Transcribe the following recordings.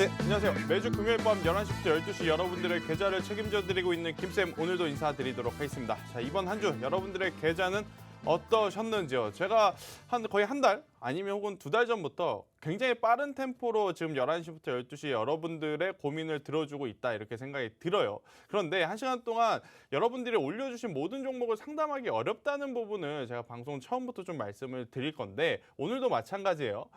네, 안녕하세요. 매주 금요일 밤 11시부터 12시 여러분들의 계좌를 책임져 드리고 있는 김쌤, 오늘도 인사드리도록 하겠습니다. 자, 이번 한 주 여러분들의 계좌는 어떠셨는지요? 제가 거의 한 달 아니면 혹은 2달 전부터 굉장히 빠른 템포로 지금 11시부터 12시 여러분들의 고민을 들어주고 있다, 이렇게 생각이 들어요. 그런데 1시간 동안 여러분들이 올려주신 모든 종목을 상담하기 어렵다는 부분을 제가 방송 처음부터 좀 말씀을 드릴 건데, 오늘도 마찬가지예요.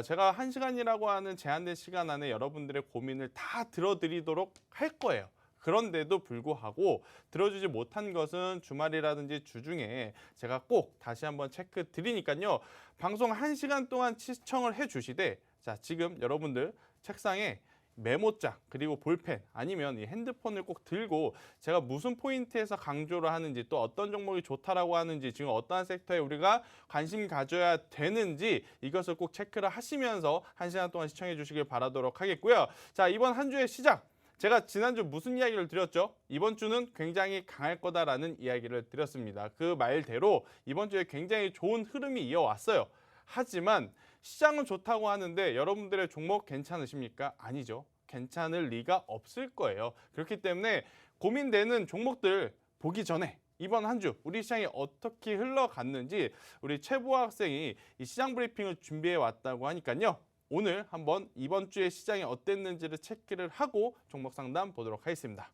제가 1시간이라고 하는 제한된 시간 안에 여러분들의 고민을 다 들어드리도록 할 거예요. 그런데도 불구하고 들어주지 못한 것은 주말이라든지 주중에 제가 꼭 다시 한번 체크 드리니까요. 방송 1시간 동안 시청을 해주시되, 자, 지금 여러분들 책상에 메모장 그리고 볼펜 아니면 이 핸드폰을 꼭 들고 제가 무슨 포인트에서 강조를 하는지, 또 어떤 종목이 좋다라고 하는지, 지금 어떠한 섹터에 우리가 관심 가져야 되는지, 이것을 꼭 체크를 하시면서 1시간 동안 시청해 주시길 바라도록 하겠고요. 자, 이번 한 주의 시작, 제가 지난주 무슨 이야기를 드렸죠? 이번 주는 굉장히 강할 거다라는 이야기를 드렸습니다. 그 말대로 이번 주에 굉장히 좋은 흐름이 이어왔어요. 하지만 시장은 좋다고 하는데 여러분들의 종목 괜찮으십니까? 아니죠. 괜찮을 리가 없을 거예요. 그렇기 때문에 고민되는 종목들 보기 전에 이번 한 주 우리 시장이 어떻게 흘러갔는지 우리 최보아 학생이 이 시장 브리핑을 준비해 왔다고 하니까요. 오늘 한번 이번 주의 시장이 어땠는지를 체크를 하고 종목 상담 보도록 하겠습니다.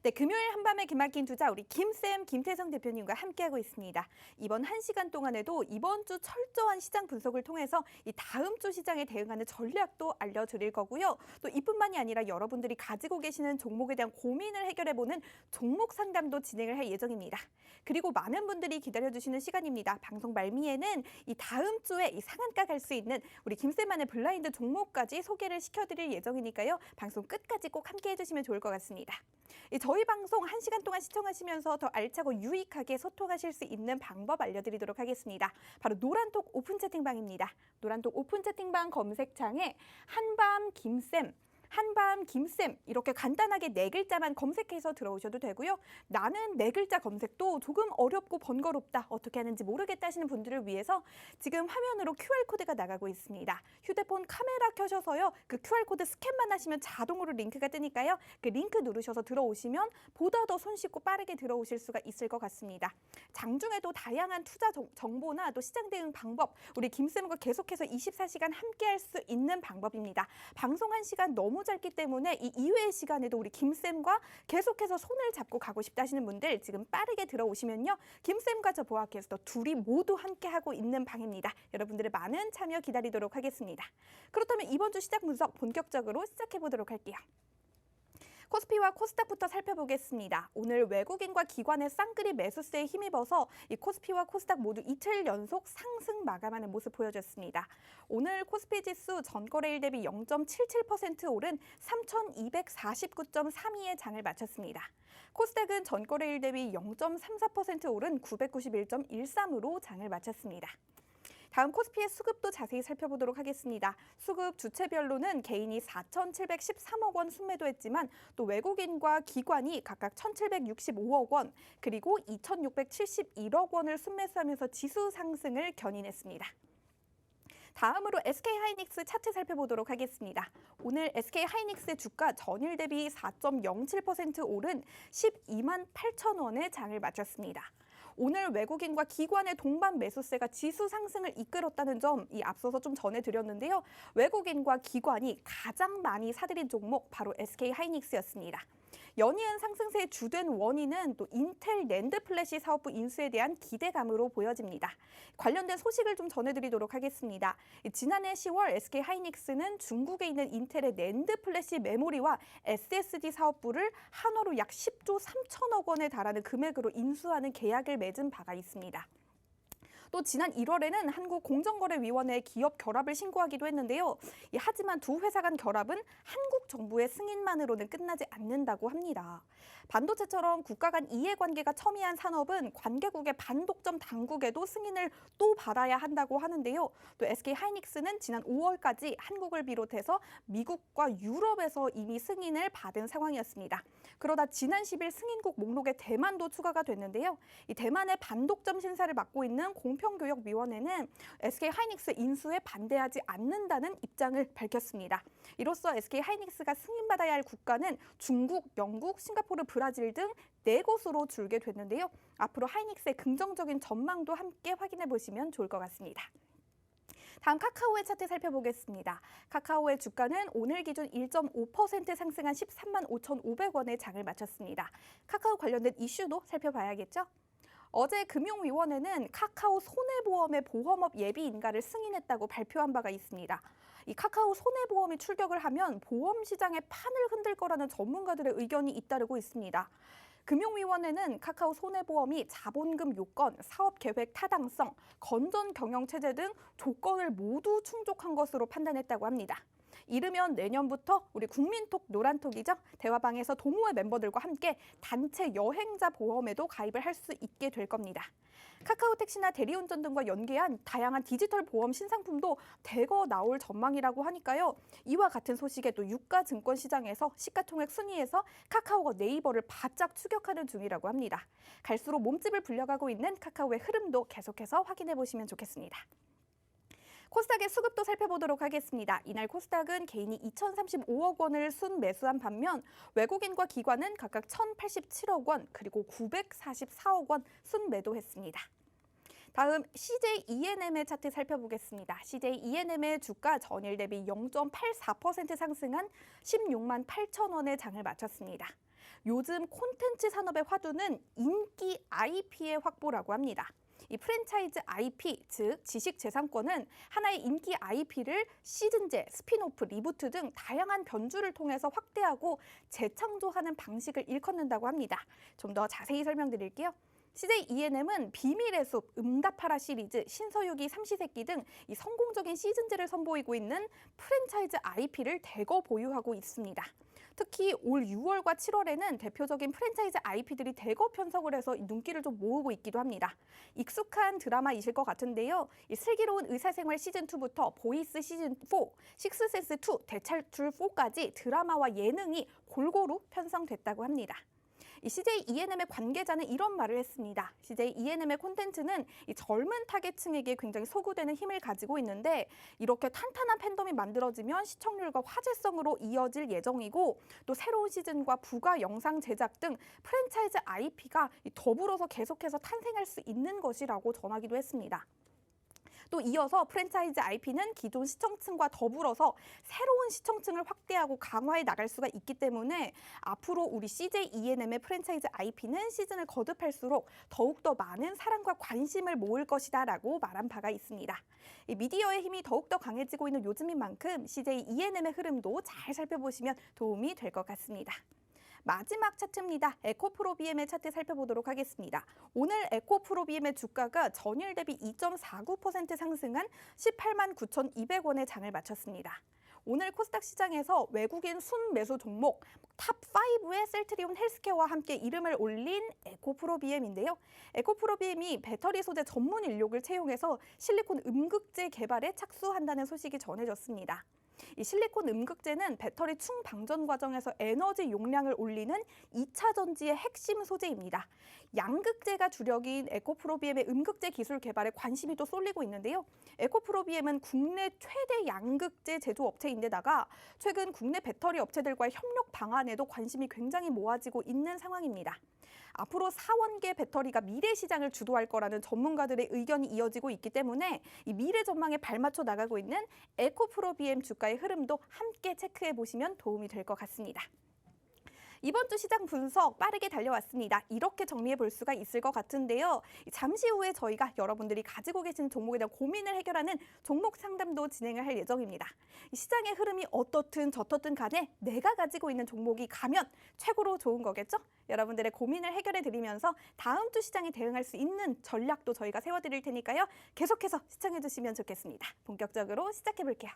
네, 금요일 한밤에 기막힌 투자, 우리 김쌤, 김태성 대표님과 함께하고 있습니다. 이번 1시간 동안에도 이번 주 철저한 시장 분석을 통해서 이 다음 주 시장에 대응하는 전략도 알려드릴 거고요. 또 이뿐만이 아니라 여러분들이 가지고 계시는 종목에 대한 고민을 해결해보는 종목 상담도 진행을 할 예정입니다. 그리고 많은 분들이 기다려주시는 시간입니다. 방송 말미에는 이 다음 주에 이 상한가 갈 수 있는 우리 김쌤만의 블라인드 종목까지 소개를 시켜드릴 예정이니까요. 방송 끝까지 꼭 함께 해주시면 좋을 것 같습니다. 저희 방송 1시간 동안 시청하시면서 더 알차고 유익하게 소통하실 수 있는 방법 알려드리도록 하겠습니다. 바로 노란톡 오픈 채팅방입니다. 노란톡 오픈 채팅방 검색창에 한밤 김쌤, 한밤 김쌤 이렇게 간단하게 4글자만 검색해서 들어오셔도 되고요. 나는 4글자 검색도 조금 어렵고 번거롭다, 어떻게 하는지 모르겠다 하시는 분들을 위해서 지금 화면으로 QR코드가 나가고 있습니다. 휴대폰 카메라 켜셔서요. 그 QR코드 스캔만 하시면 자동으로 링크가 뜨니까요. 그 링크 누르셔서 들어오시면 보다 더 손쉽고 빠르게 들어오실 수가 있을 것 같습니다. 장중에도 다양한 투자 정보나 또 시장 대응 방법, 우리 김쌤과 계속해서 24시간 함께 할 수 있는 방법입니다. 방송 1시간 너무 짧기 때문에 이 이외의 시간에도 우리 김쌤과 계속해서 손을 잡고 가고 싶다 하시는 분들 지금 빠르게 들어오시면요. 김쌤과 저 보아캐스터 둘이 모두 함께하고 있는 방입니다. 여러분들의 많은 참여 기다리도록 하겠습니다. 그렇다면 이번 주 시작 분석 본격적으로 시작해보도록 할게요. 코스피와 코스닥부터 살펴보겠습니다. 오늘 외국인과 기관의 쌍끌이 매수세에 힘입어서 이 코스피와 코스닥 모두 이틀 연속 상승 마감하는 모습 보여줬습니다. 오늘 코스피 지수 전거래일 대비 0.77% 오른 3,249.32의 장을 마쳤습니다. 코스닥은 전거래일 대비 0.34% 오른 991.13으로 장을 마쳤습니다. 다음 코스피의 수급도 자세히 살펴보도록 하겠습니다. 수급 주체별로는 개인이 4,713억 원 순매도했지만 또 외국인과 기관이 각각 1,765억 원 그리고 2,671억 원을 순매수하면서 지수 상승을 견인했습니다. 다음으로 SK하이닉스 차트 살펴보도록 하겠습니다. 오늘 SK하이닉스의 주가 전일 대비 4.07% 오른 12만 8천 원의 장을 마쳤습니다. 오늘 외국인과 기관의 동반 매수세가 지수 상승을 이끌었다는 점 이 앞서서 좀 전해드렸는데요. 외국인과 기관이 가장 많이 사들인 종목 바로 SK하이닉스였습니다. 연이은 상승세의 주된 원인은 또 인텔 낸드 플래시 사업부 인수에 대한 기대감으로 보여집니다. 관련된 소식을 좀 전해드리도록 하겠습니다. 지난해 10월 SK하이닉스는 중국에 있는 인텔의 낸드 플래시 메모리와 SSD 사업부를 한화로 약 10조 3천억 원에 달하는 금액으로 인수하는 계약을 맺은 바가 있습니다. 또 지난 1월에는 한국공정거래위원회에 기업 결합을 신고하기도 했는데요. 하지만 두 회사 간 결합은 한국 정부의 승인만으로는 끝나지 않는다고 합니다. 반도체처럼 국가 간 이해관계가 첨예한 산업은 관계국의 반독점 당국에도 승인을 또 받아야 한다고 하는데요. 또 SK하이닉스는 지난 5월까지 한국을 비롯해서 미국과 유럽에서 이미 승인을 받은 상황이었습니다. 그러다 지난 10일 승인국 목록에 대만도 추가가 됐는데요. 이 대만의 반독점 심사를 맡고 있는 공평 공평교역위원회는 SK하이닉스 인수에 반대하지 않는다는 입장을 밝혔습니다. 이로써 SK하이닉스가 승인받아야 할 국가는 중국, 영국, 싱가포르, 브라질 등 4곳으로 줄게 됐는데요. 앞으로 하이닉스의 긍정적인 전망도 함께 확인해 보시면 좋을 것 같습니다. 다음 카카오의 차트 살펴보겠습니다. 카카오의 주가는 오늘 기준 1.5% 상승한 13만 5,500원에 장을 마쳤습니다. 카카오 관련된 이슈도 살펴봐야겠죠? 어제 금융위원회는 카카오 손해보험의 보험업 예비 인가를 승인했다고 발표한 바가 있습니다. 이 카카오 손해보험이 출격을 하면 보험 시장의 판을 흔들 거라는 전문가들의 의견이 잇따르고 있습니다. 금융위원회는 카카오 손해보험이 자본금 요건, 사업계획 타당성, 건전 경영체제 등 조건을 모두 충족한 것으로 판단했다고 합니다. 이르면 내년부터 우리 국민톡 노란톡이죠. 대화방에서 동호회 멤버들과 함께 단체 여행자 보험에도 가입을 할 수 있게 될 겁니다. 카카오택시나 대리운전 등과 연계한 다양한 디지털 보험 신상품도 대거 나올 전망이라고 하니까요. 이와 같은 소식에 또 유가증권 시장에서 시가총액 순위에서 카카오가 네이버를 바짝 추격하는 중이라고 합니다. 갈수록 몸집을 불려가고 있는 카카오의 흐름도 계속해서 확인해 보시면 좋겠습니다. 코스닥의 수급도 살펴보도록 하겠습니다. 이날 코스닥은 개인이 2,035억 원을 순매수한 반면 외국인과 기관은 각각 1,087억 원 그리고 944억 원 순매도했습니다. 다음 CJ ENM의 차트 살펴보겠습니다. CJ ENM의 주가 전일 대비 0.84% 상승한 16만 8천 원의 장을 마쳤습니다. 요즘 콘텐츠 산업의 화두는 인기 IP의 확보라고 합니다. 이 프랜차이즈 IP, 즉 지식재산권은 하나의 인기 IP를 시즌제, 스핀오프, 리부트 등 다양한 변주를 통해서 확대하고 재창조하는 방식을 일컫는다고 합니다. 좀 더 자세히 설명드릴게요. CJ ENM은 비밀의 숲, 응답하라 시리즈, 신서유기, 삼시세끼 등 이 성공적인 시즌제를 선보이고 있는 프랜차이즈 IP를 대거 보유하고 있습니다. 특히 올 6월과 7월에는 대표적인 프랜차이즈 IP들이 대거 편성을 해서 눈길을 좀 모으고 있기도 합니다. 익숙한 드라마이실 것 같은데요. 이 슬기로운 의사생활 시즌2부터 보이스 시즌4, 식스센스2, 대탈출 4까지 드라마와 예능이 골고루 편성됐다고 합니다. 이 CJ ENM의 관계자는 이런 말을 했습니다. CJ ENM의 콘텐츠는 이 젊은 타겟층에게 굉장히 소구되는 힘을 가지고 있는데 이렇게 탄탄한 팬덤이 만들어지면 시청률과 화제성으로 이어질 예정이고 또 새로운 시즌과 부가 영상 제작 등 프랜차이즈 IP가 더불어서 계속해서 탄생할 수 있는 것이라고 전하기도 했습니다. 또 이어서 프랜차이즈 IP는 기존 시청층과 더불어서 새로운 시청층을 확대하고 강화해 나갈 수가 있기 때문에 앞으로 우리 CJ ENM의 프랜차이즈 IP는 시즌을 거듭할수록 더욱더 많은 사랑과 관심을 모을 것이다 라고 말한 바가 있습니다. 이 미디어의 힘이 더욱더 강해지고 있는 요즘인 만큼 CJ ENM의 흐름도 잘 살펴보시면 도움이 될 것 같습니다. 마지막 차트입니다. 에코프로비엠의 차트 살펴보도록 하겠습니다. 오늘 에코프로비엠의 주가가 전일 대비 2.49% 상승한 18만 9,200원의 장을 마쳤습니다. 오늘 코스닥 시장에서 외국인 순매수 종목 탑5의 셀트리온 헬스케어와 함께 이름을 올린 에코프로비엠인데요. 에코프로비엠이 배터리 소재 전문 인력을 채용해서 실리콘 음극재 개발에 착수한다는 소식이 전해졌습니다. 이 실리콘 음극재는 배터리 충방전 과정에서 에너지 용량을 올리는 2차 전지의 핵심 소재입니다. 양극재가 주력인 에코프로비엠의 음극재 기술 개발에 관심이 또 쏠리고 있는데요. 에코프로비엠은 국내 최대 양극재 제조업체인데다가 최근 국내 배터리 업체들과의 협력 방안에도 관심이 굉장히 모아지고 있는 상황입니다. 앞으로 4원계 배터리가 미래 시장을 주도할 거라는 전문가들의 의견이 이어지고 있기 때문에 이 미래 전망에 발맞춰 나가고 있는 에코프로비엠 주가의 흐름도 함께 체크해 보시면 도움이 될 것 같습니다. 이번 주 시장 분석 빠르게 달려왔습니다. 이렇게 정리해 볼 수가 있을 것 같은데요. 잠시 후에 저희가 여러분들이 가지고 계신 종목에 대한 고민을 해결하는 종목 상담도 진행을 할 예정입니다. 시장의 흐름이 어떻든 저떻든 간에 내가 가지고 있는 종목이 가면 최고로 좋은 거겠죠? 여러분들의 고민을 해결해 드리면서 다음 주 시장에 대응할 수 있는 전략도 저희가 세워드릴 테니까요. 계속해서 시청해 주시면 좋겠습니다. 본격적으로 시작해 볼게요.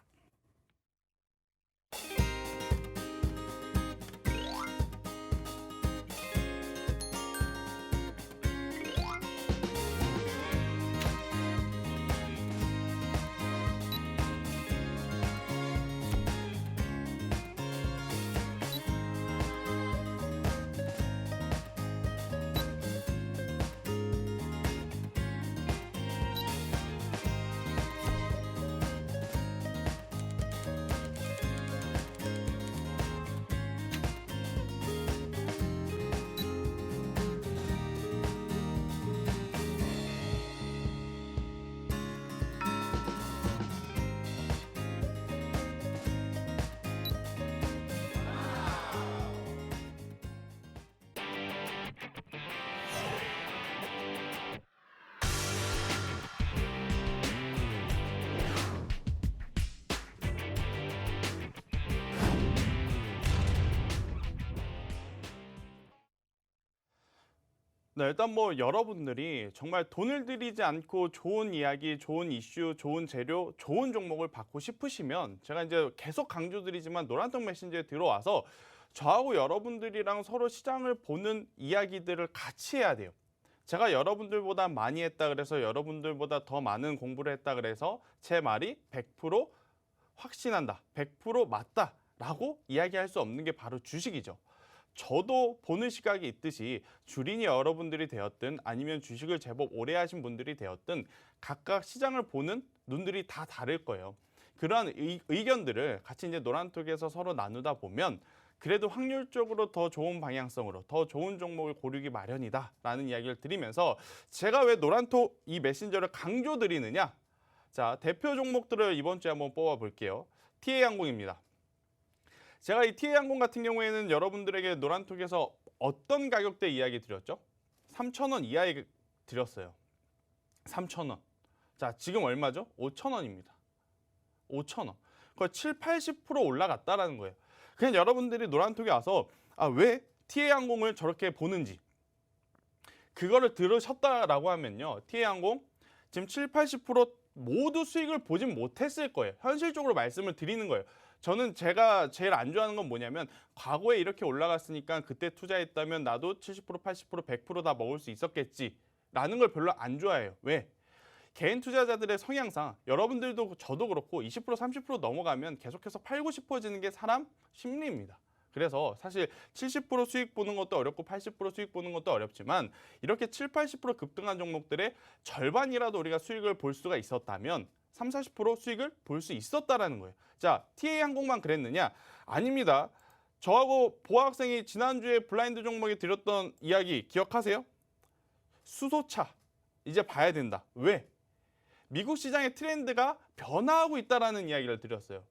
네, 일단 뭐 여러분들이 정말 돈을 들이지 않고 좋은 이야기, 좋은 이슈, 좋은 재료, 좋은 종목을 받고 싶으시면 제가 이제 계속 강조드리지만 노란통 메신저에 들어와서 저하고 여러분들이랑 서로 시장을 보는 이야기들을 같이 해야 돼요. 제가 여러분들보다 많이 했다 그래서 여러분들보다 더 많은 공부를 했다 그래서 제 말이 100% 확신한다, 100% 맞다라고 이야기할 수 없는 게 바로 주식이죠. 저도 보는 시각이 있듯이 주린이 여러분들이 되었든 아니면 주식을 제법 오래 하신 분들이 되었든 각각 시장을 보는 눈들이 다 다를 거예요. 그러한 의견들을 같이 이제 노란톡에서 서로 나누다 보면 그래도 확률적으로 더 좋은 방향성으로 더 좋은 종목을 고르기 마련이다라는 이야기를 드리면서 제가 왜 노란톡 이 메신저를 강조드리느냐? 자, 대표 종목들을 이번 주에 한번 뽑아볼게요. TA항공입니다. 제가 이 TA항공 같은 경우에는 여러분들에게 노란톡에서 어떤 가격대 이야기 드렸죠? 3,000원 이하에 드렸어요. 3,000원. 자, 지금 얼마죠? 5,000원입니다. 5,000원. 거의 7, 80% 올라갔다라는 거예요. 그냥 여러분들이 노란톡에 와서 왜 TA항공을 저렇게 보는지 그거를 들으셨다라고 하면요. TA항공 지금 7, 80% 모두 수익을 보진 못했을 거예요. 현실적으로 말씀을 드리는 거예요. 저는 제가 제일 안 좋아하는 건 뭐냐면 과거에 이렇게 올라갔으니까 그때 투자했다면 나도 70%, 80%, 100%다 먹을 수 있었겠지라는 걸 별로 안 좋아해요. 왜? 개인 투자자들의 성향상 여러분들도 저도 그렇고 20%, 30% 넘어가면 계속해서 팔고 싶어지는 게 사람 심리입니다. 그래서 사실 70% 수익 보는 것도 어렵고 80% 수익 보는 것도 어렵지만 이렇게 7, 80% 급등한 종목들의 절반이라도 우리가 수익을 볼 수가 있었다면 3, 40% 수익을 볼 수 있었다라는 거예요. 자, TA항공만 그랬느냐? 아닙니다. 저하고 보아 학생이 지난주에 블라인드 종목에 드렸던 이야기 기억하세요? 수소차 이제 봐야 된다. 왜? 미국 시장의 트렌드가 변화하고 있다라는 이야기를 드렸어요.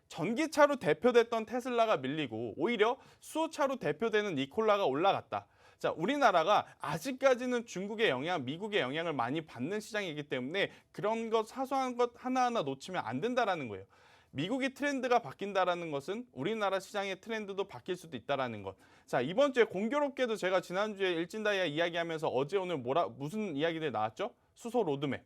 전기차로 대표됐던 테슬라가 밀리고 오히려 수소차로 대표되는 니콜라가 올라갔다. 자, 우리나라가 아직까지는 중국의 영향, 미국의 영향을 많이 받는 시장이기 때문에 그런 것 사소한 것 하나하나 놓치면 안 된다라는 거예요. 미국의 트렌드가 바뀐다라는 것은 우리나라 시장의 트렌드도 바뀔 수도 있다라는 것. 자, 이번 주에 공교롭게도 제가 지난주에 일진다이아 이야기하면서 어제 오늘 무슨 이야기들 나왔죠? 수소 로드맵.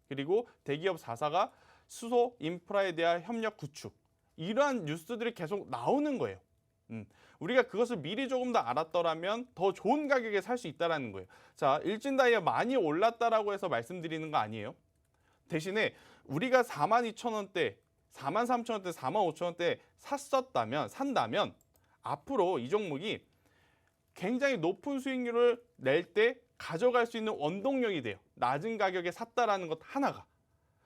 그리고 대기업 4사가 수소 인프라에 대한 협력 구축. 이러한 뉴스들이 계속 나오는 거예요. 우리가 그것을 미리 조금 더 알았더라면 더 좋은 가격에 살 수 있다는 거예요. 자, 일진다이아 많이 올랐다라고 해서 말씀드리는 거 아니에요. 대신에 우리가 42,000원대, 43,000원대, 45,000원대 산다면 앞으로 이 종목이 굉장히 높은 수익률을 낼 때 가져갈 수 있는 원동력이 돼요. 낮은 가격에 샀다라는 것 하나가.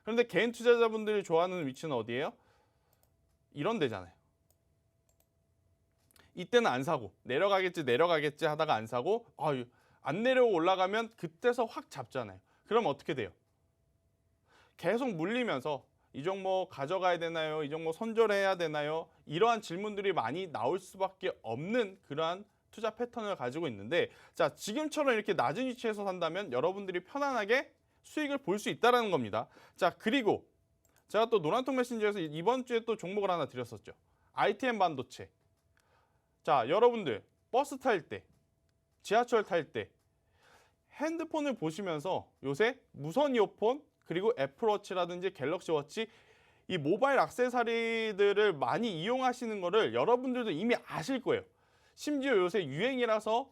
그런데 개인 투자자분들이 좋아하는 위치는 어디예요? 이런 데잖아요. 이때는 안 사고 내려가겠지 하다가 안 사고 안 내려오고 올라가면 그때서 확 잡잖아요. 그럼 어떻게 돼요? 계속 물리면서 이 종목 가져가야 되나요? 이 종목 손절해야 되나요? 이러한 질문들이 많이 나올 수밖에 없는 그러한 투자 패턴을 가지고 있는데 자, 지금처럼 이렇게 낮은 위치에서 산다면 여러분들이 편안하게 수익을 볼 수 있다는 겁니다. 자, 그리고 제가 또 노란통 메신저에서 이번 주에 또 종목을 하나 드렸었죠. ITM 반도체. 자, 여러분들 버스 탈 때, 지하철 탈 때 핸드폰을 보시면서 요새 무선 이어폰 그리고 애플워치라든지 갤럭시워치 이 모바일 액세서리들을 많이 이용하시는 거를 여러분들도 이미 아실 거예요. 심지어 요새 유행이라서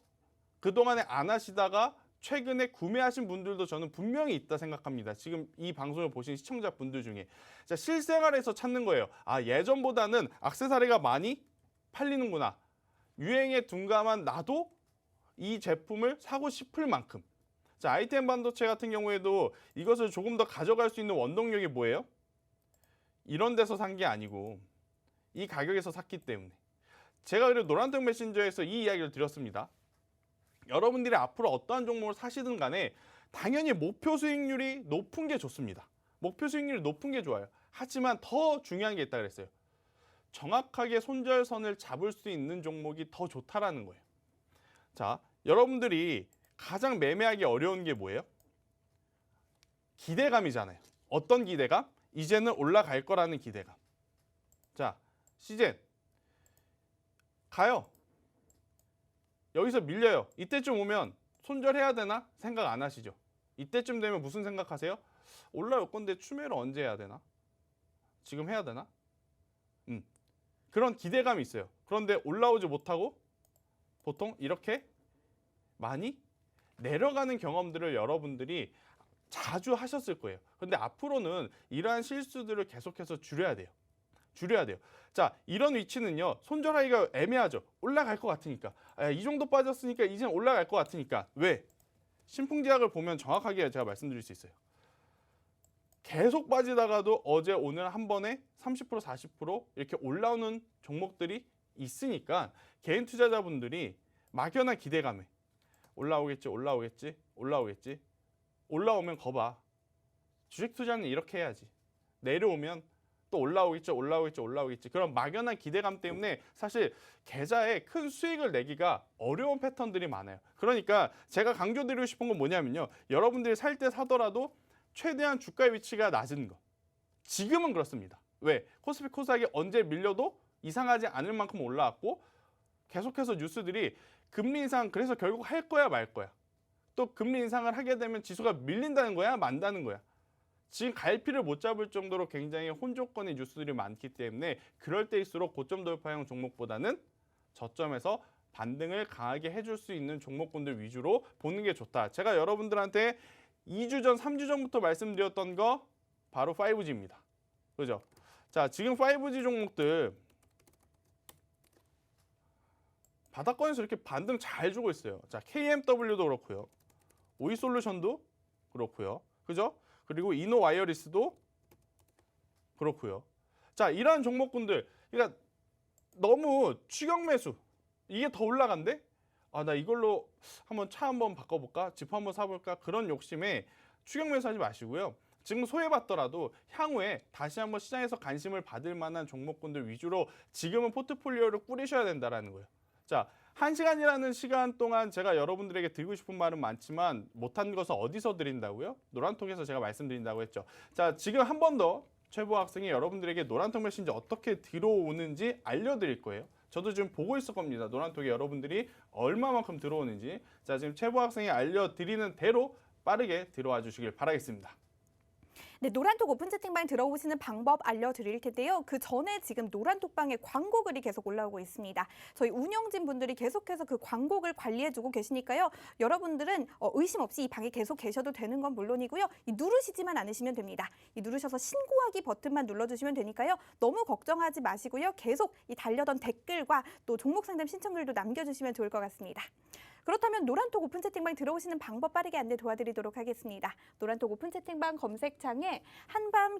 그동안에 안 하시다가 최근에 구매하신 분들도 저는 분명히 있다 생각합니다. 지금 이 방송을 보신 시청자분들 중에. 자, 실생활에서 찾는 거예요. 예전보다는 액세서리가 많이 팔리는구나. 유행에 둔감한 나도 이 제품을 사고 싶을 만큼. 자, ITM 반도체 같은 경우에도 이것을 조금 더 가져갈 수 있는 원동력이 뭐예요? 이런 데서 산 게 아니고 이 가격에서 샀기 때문에. 제가 그래도 노란색 메신저에서 이 이야기를 드렸습니다. 여러분들이 앞으로 어떠한 종목을 사시든 간에 당연히 목표 수익률이 높은 게 좋습니다. 목표 수익률이 높은 게 좋아요. 하지만 더 중요한 게 있다 그랬어요. 정확하게 손절선을 잡을 수 있는 종목이 더 좋다라는 거예요. 자, 여러분들이 가장 매매하기 어려운 게 뭐예요? 기대감이잖아요. 어떤 기대감? 이제는 올라갈 거라는 기대감. 자, 시젠 가요. 여기서 밀려요. 이때쯤 오면 손절해야 되나 생각 안 하시죠? 이때쯤 되면 무슨 생각하세요? 올라올 건데 추매를 언제 해야 되나? 지금 해야 되나? 그런 기대감이 있어요. 그런데 올라오지 못하고 보통 이렇게 많이 내려가는 경험들을 여러분들이 자주 하셨을 거예요. 그런데 앞으로는 이러한 실수들을 계속해서 줄여야 돼요. 줄여야 돼요. 자, 이런 위치는요. 손절하기가 애매하죠. 올라갈 것 같으니까. 이 정도 빠졌으니까 이제는 올라갈 것 같으니까. 왜? 신풍제약을 보면 정확하게 제가 말씀드릴 수 있어요. 계속 빠지다가도 어제 오늘 한 번에 30% 40% 이렇게 올라오는 종목들이 있으니까 개인 투자자분들이 막연한 기대감에 올라오겠지 올라오겠지 올라오겠지 올라오면 거봐. 주식 투자는 이렇게 해야지. 내려오면 또 올라오겠죠 올라오겠죠 올라오겠지. 그런 막연한 기대감 때문에 사실 계좌에 큰 수익을 내기가 어려운 패턴들이 많아요. 그러니까 제가 강조드리고 싶은 건 뭐냐면요. 여러분들이 살 때 사더라도 최대한 주가 위치가 낮은 거. 지금은 그렇습니다. 왜? 코스피 코스닥이 언제 밀려도 이상하지 않을 만큼 올라왔고 계속해서 뉴스들이 금리 인상 그래서 결국 할 거야 말 거야. 또 금리 인상을 하게 되면 지수가 밀린다는 거야 만다는 거야. 지금 갈피를 못 잡을 정도로 굉장히 혼조권의 뉴스들이 많기 때문에 그럴 때일수록 고점 돌파형 종목보다는 저점에서 반등을 강하게 해줄 수 있는 종목군들 위주로 보는 게 좋다. 제가 여러분들한테 2주 전, 3주 전부터 말씀드렸던 거 바로 5G입니다. 그죠? 자, 지금 5G 종목들 바닥권에서 이렇게 반등 잘 주고 있어요. 자, KMW도 그렇고요. 오이솔루션도 그렇고요. 그죠? 그리고 이노 와이어리스도 그렇고요. 자, 이러한 종목군들 그러니까 너무 추격 매수 이게 더 올라간대? 나 이걸로 한번 차 한번 바꿔볼까? 집 한번 사볼까? 그런 욕심에 추격 매수하지 마시고요. 지금 소외받더라도 향후에 다시 한번 시장에서 관심을 받을 만한 종목군들 위주로 지금은 포트폴리오를 꾸리셔야 된다는 거예요. 자, 1시간이라는 시간 동안 제가 여러분들에게 드리고 싶은 말은 많지만 못한 것을 어디서 드린다고요? 노란톡에서 제가 말씀드린다고 했죠. 자, 지금 한 번 더 최보 학생이 여러분들에게 노란톡 메신지 어떻게 들어오는지 알려드릴 거예요. 저도 지금 보고 있을 겁니다. 노란톡에 여러분들이 얼마만큼 들어오는지. 자, 지금 최보 학생이 알려드리는 대로 빠르게 들어와 주시길 바라겠습니다. 네, 노란톡 오픈 채팅방 들어오시는 방법 알려드릴 텐데요. 그 전에 지금 노란톡방에 광고글이 계속 올라오고 있습니다. 저희 운영진 분들이 계속해서 그 광고글 관리해주고 계시니까요. 여러분들은 의심 없이 이 방에 계속 계셔도 되는 건 물론이고요. 누르시지만 않으시면 됩니다. 누르셔서 신고하기 버튼만 눌러주시면 되니까요. 너무 걱정하지 마시고요. 계속 이 달려던 댓글과 또 종목 상담 신청글도 남겨주시면 좋을 것 같습니다. 그렇다면 노란톡 오픈 채팅방 들어오시는 방법 빠르게 안내 도와드리도록 하겠습니다. 노란톡 오픈 채팅방 검색창에 한밤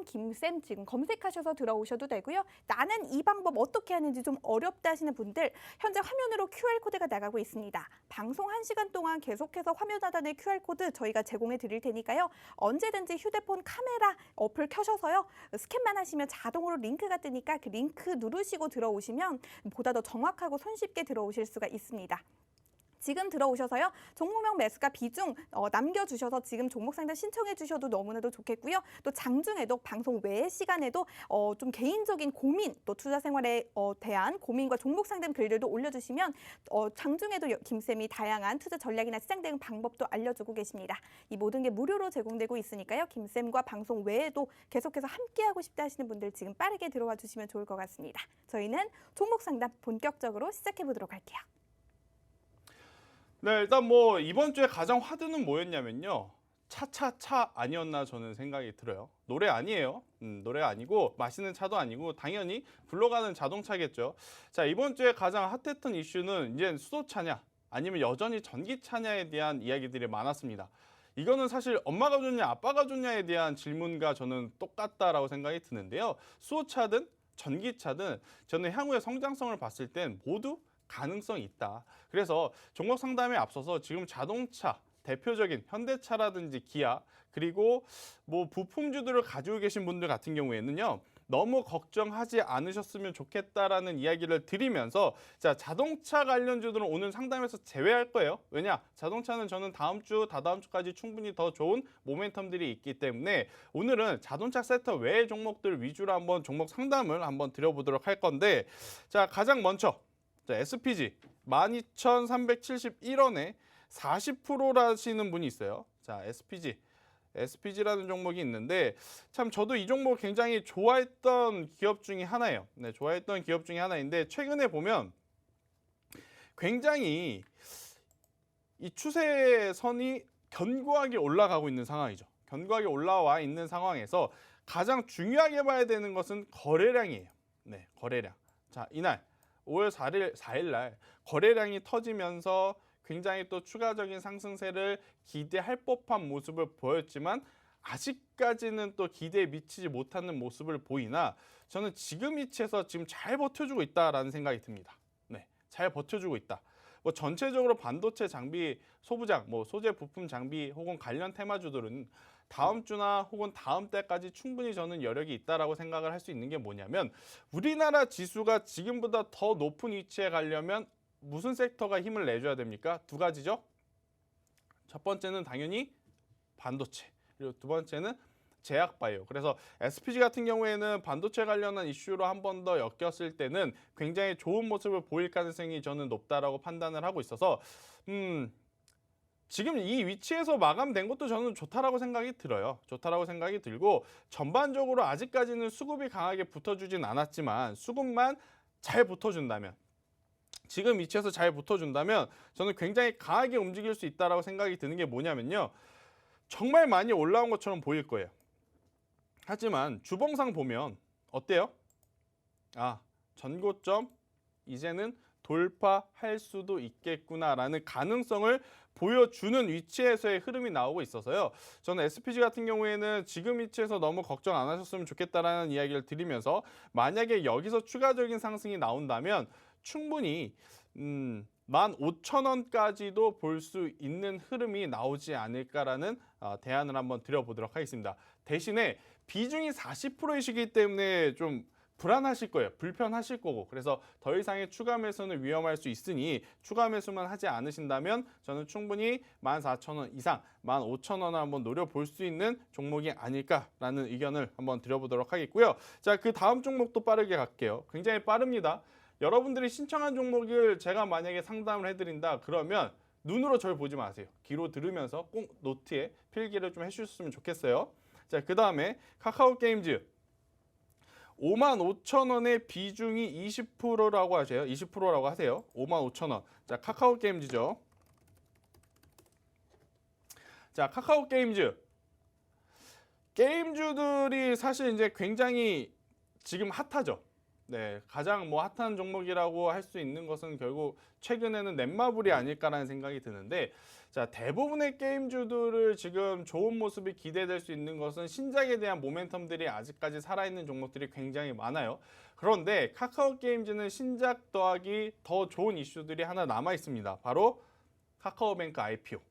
김쌤 지금 검색하셔서 들어오셔도 되고요. 나는 이 방법 어떻게 하는지 좀 어렵다 하시는 분들 현재 화면으로 QR코드가 나가고 있습니다. 방송 1시간 동안 계속해서 화면 하단에 QR코드 저희가 제공해 드릴 테니까요. 언제든지 휴대폰 카메라 어플 켜셔서요. 스캔만 하시면 자동으로 링크가 뜨니까 그 링크 누르시고 들어오시면 보다 더 정확하고 손쉽게 들어오실 수가 있습니다. 지금 들어오셔서요. 종목명 매수가 비중 남겨주셔서 지금 종목 상담 신청해 주셔도 너무나도 좋겠고요. 또 장중에도 방송 외의 시간에도 좀 개인적인 고민 또 투자 생활에 대한 고민과 종목 상담 글들도 올려주시면 장중에도 김쌤이 다양한 투자 전략이나 시장 대응 방법도 알려주고 계십니다. 이 모든 게 무료로 제공되고 있으니까요. 김쌤과 방송 외에도 계속해서 함께하고 싶다 하시는 분들 지금 빠르게 들어와 주시면 좋을 것 같습니다. 저희는 종목 상담 본격적으로 시작해 보도록 할게요. 네, 일단 이번 주에 가장 화두는 뭐였냐면요. 차차차 아니었나 저는 생각이 들어요. 노래 아니에요. 노래 아니고 마시는 차도 아니고 당연히 굴러가는 자동차겠죠. 자, 이번 주에 가장 핫했던 이슈는 이제 수소차냐 아니면 여전히 전기차냐에 대한 이야기들이 많았습니다. 이거는 사실 엄마가 좋냐 아빠가 좋냐에 대한 질문과 저는 똑같다라고 생각이 드는데요. 수소차든 전기차든 저는 향후의 성장성을 봤을 땐 모두 가능성이 있다. 그래서 종목 상담에 앞서서 지금 자동차 대표적인 현대차라든지 기아 그리고 부품주들을 가지고 계신 분들 같은 경우에는요. 너무 걱정하지 않으셨으면 좋겠다라는 이야기를 드리면서 자, 자동차 관련주들은 오늘 상담에서 제외할 거예요. 왜냐? 자동차는 저는 다음 주, 다다음 주까지 충분히 더 좋은 모멘텀들이 있기 때문에 오늘은 자동차 섹터 외의 종목들 위주로 한번 종목 상담을 한번 드려보도록 할 건데 자, 가장 먼저 자, SPG 12,371원에 40%라시는 분이 있어요. 자, SPG라는 종목이 있는데 참 저도 이 종목 굉장히 좋아했던 기업 중에 하나예요. 네, 좋아했던 기업 중에 하나인데 최근에 보면 굉장히 이 추세선이 견고하게 올라가고 있는 상황이죠. 견고하게 올라와 있는 상황에서 가장 중요하게 봐야 되는 것은 거래량이에요. 네, 거래량. 자, 이날 5월 4일 날 거래량이 터지면서 굉장히 또 추가적인 상승세를 기대할 법한 모습을 보였지만 아직까지는 또 기대에 미치지 못하는 모습을 보이나 저는 지금 위치에서 지금 잘 버텨주고 있다라는 생각이 듭니다. 네, 잘 버텨주고 있다. 뭐 전체적으로 반도체 장비, 소부장, 뭐 소재 부품 장비 혹은 관련 테마주들은 다음 주나 혹은 다음 달까지 충분히 저는 여력이 있다라고 생각을 할 수 있는 게 뭐냐면 우리나라 지수가 지금보다 더 높은 위치에 가려면 무슨 섹터가 힘을 내줘야 됩니까? 두 가지죠. 첫 번째는 당연히 반도체, 그리고 두 번째는 제약바이오. 그래서 SPG 같은 경우에는 반도체 관련한 이슈로 한 번 더 엮였을 때는 굉장히 좋은 모습을 보일 가능성이 저는 높다라고 판단을 하고 있어서 지금 이 위치에서 마감된 것도 저는 좋다라고 생각이 들어요. 좋다라고 생각이 들고 전반적으로 아직까지는 수급이 강하게 붙어주진 않았지만 수급만 잘 붙어준다면 지금 위치에서 잘 붙어준다면 저는 굉장히 강하게 움직일 수 있다라고 생각이 드는 게 뭐냐면요. 정말 많이 올라온 것처럼 보일 거예요. 하지만 주봉상 보면 어때요? 아, 전고점 이제는 돌파할 수도 있겠구나라는 가능성을 보여주는 위치에서의 흐름이 나오고 있어서요. 저는 SPG 같은 경우에는 지금 위치에서 너무 걱정 안 하셨으면 좋겠다라는 이야기를 드리면서 만약에 여기서 추가적인 상승이 나온다면 충분히 15,000원까지도 볼 수 있는 흐름이 나오지 않을까라는 대안을 한번 드려보도록 하겠습니다. 대신에 비중이 40%이시기 때문에 좀 불안하실 거예요. 불편하실 거고. 그래서 더 이상의 추가 매수는 위험할 수 있으니 추가 매수만 하지 않으신다면 저는 충분히 14,000원 이상, 15,000원을 한번 노려볼 수 있는 종목이 아닐까라는 의견을 한번 드려보도록 하겠고요. 자, 그 다음 종목도 빠르게 갈게요. 굉장히 빠릅니다. 여러분들이 신청한 종목을 제가 만약에 상담을 해드린다 그러면 눈으로 저를 보지 마세요. 귀로 들으면서 꼭 노트에 필기를 좀 해주셨으면 좋겠어요. 자, 그 다음에 카카오게임즈 55,000원의 비중이 20%라고 하세요. 20%라고 하세요. 55,000원. 자, 카카오게임즈죠. 자, 카카오게임즈. 게임주들이 사실 이제 굉장히 지금 핫하죠. 네, 가장 뭐 핫한 종목이라고 할 수 있는 것은 결국 최근에는 넷마블이 아닐까라는 생각이 드는데 자, 대부분의 게임주들을 지금 좋은 모습이 기대될 수 있는 것은 신작에 대한 모멘텀들이 아직까지 살아있는 종목들이 굉장히 많아요. 그런데 카카오게임즈는 신작 더하기 더 좋은 이슈들이 하나 남아 있습니다. 바로 카카오뱅크 IPO.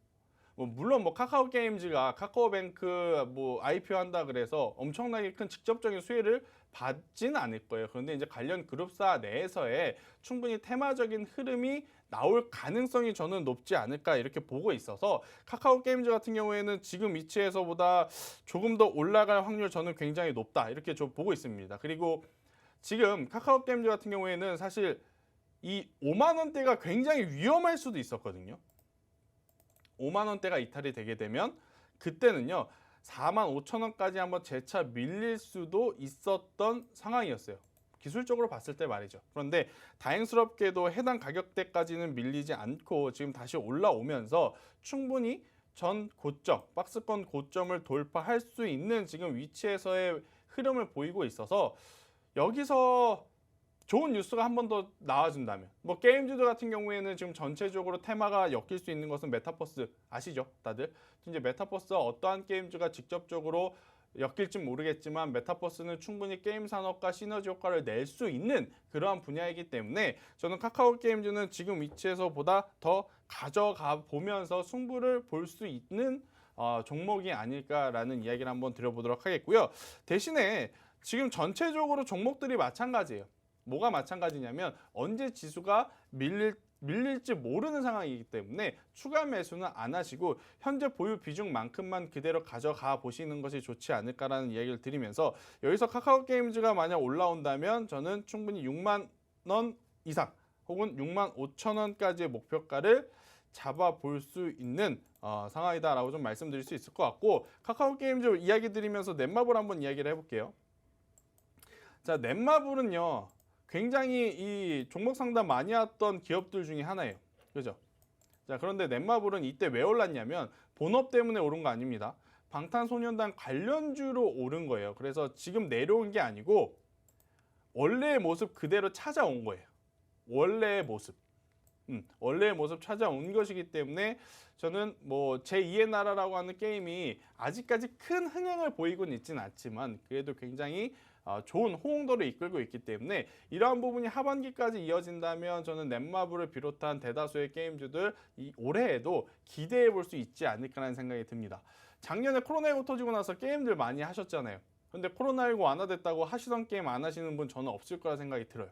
물론 카카오게임즈가 카카오뱅크 IPO 한다 그래서 엄청나게 큰 직접적인 수혜를 받지는 않을 거예요. 그런데 이제 관련 그룹사 내에서의 충분히 테마적인 흐름이 나올 가능성이 저는 높지 않을까 이렇게 보고 있어서 카카오게임즈 같은 경우에는 지금 위치에서보다 조금 더 올라갈 확률 저는 굉장히 높다 이렇게 저 보고 있습니다. 그리고 지금 카카오게임즈 같은 경우에는 사실 이 5만 원대가 굉장히 위험할 수도 있었거든요. 5만 원대가 이탈이 되게 되면 그때는요 45,000원까지 한번 재차 밀릴 수도 있었던 상황이었어요. 기술적으로 봤을 때 말이죠. 그런데 다행스럽게도 해당 가격대까지는 밀리지 않고 지금 다시 올라오면서 충분히 전 고점, 박스권 고점을 돌파할 수 있는 지금 위치에서의 흐름을 보이고 있어서 여기서 좋은 뉴스가 한 번 더 나와준다면 게임주들 같은 경우에는 지금 전체적으로 테마가 엮일 수 있는 것은 메타버스 아시죠? 다들 이제 메타버스와 어떠한 게임주가 직접적으로 엮일지 모르겠지만 메타버스는 충분히 게임 산업과 시너지 효과를 낼 수 있는 그러한 분야이기 때문에 저는 카카오게임즈는 지금 위치에서보다 더 가져가 보면서 승부를 볼 수 있는 종목이 아닐까라는 이야기를 한번 드려보도록 하겠고요. 대신에 지금 전체적으로 종목들이 마찬가지예요. 뭐가 마찬가지냐면 언제 지수가 밀릴지 모르는 상황이기 때문에 추가 매수는 안 하시고 현재 보유 비중만큼만 그대로 가져가 보시는 것이 좋지 않을까라는 이야기를 드리면서 여기서 카카오게임즈가 만약 올라온다면 저는 충분히 6만 원 이상 혹은 65,000원까지의 목표가를 잡아볼 수 있는 상황이다라고 좀 말씀드릴 수 있을 것 같고, 카카오 게임즈 이야기 드리면서 넷마블 한번 이야기를 해볼게요. 자, 넷마블은요 굉장히 이 종목 상담 많이 왔던 기업들 중에 하나예요. 그죠? 자, 그런데 넷마블은 이때 왜 올랐냐면 본업 때문에 오른 거 아닙니다. 방탄소년단 관련주로 오른 거예요. 그래서 지금 내려온 게 아니고 원래의 모습 그대로 찾아온 거예요. 원래의 모습. 원래의 모습 찾아온 것이기 때문에 저는 뭐 제2의 나라라고 하는 게임이 아직까지 큰 흥행을 보이고는 있지는 않지만 그래도 굉장히 좋은 호응도를 이끌고 있기 때문에 이러한 부분이 하반기까지 이어진다면 저는 넷마블을 비롯한 대다수의 게임주들 올해에도 기대해 볼 수 있지 않을까라는 생각이 듭니다. 작년에 코로나19 터지고 나서 게임들 많이 하셨잖아요. 근데 코로나19 완화됐다고 하시던 게임 안 하시는 분 저는 없을 거라 생각이 들어요.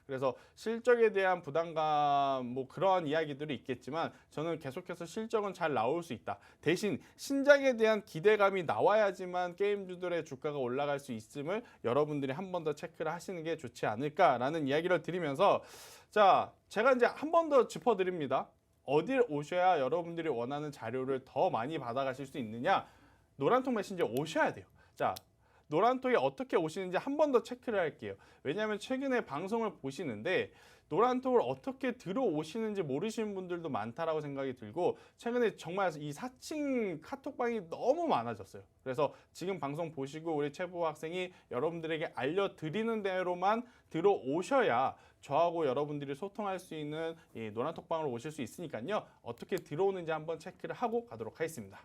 그래서 실적에 대한 부담감 뭐 그러한 이야기들이 있겠지만 저는 계속해서 실적은 잘 나올 수 있다. 대신 신작에 대한 기대감이 나와야지만 게임주들의 주가가 올라갈 수 있음을 여러분들이 한 번 더 체크를 하시는 게 좋지 않을까라는 이야기를 드리면서, 자, 제가 이제 한 번 더 짚어드립니다. 어딜 오셔야 여러분들이 원하는 자료를 더 많이 받아가실 수 있느냐? 노란통 메신저 오셔야 돼요. 자, 노란톡에 어떻게 오시는지 한 번 더 체크를 할게요. 왜냐하면 최근에 방송을 보시는데 노란톡을 어떻게 들어오시는지 모르시는 분들도 많다라고 생각이 들고, 최근에 정말 이 사칭 카톡방이 너무 많아졌어요. 그래서 지금 방송 보시고 우리 최보 학생이 여러분들에게 알려드리는 대로만 들어오셔야 저하고 여러분들이 소통할 수 있는 이 노란톡방으로 오실 수 있으니까요. 어떻게 들어오는지 한번 체크를 하고 가도록 하겠습니다.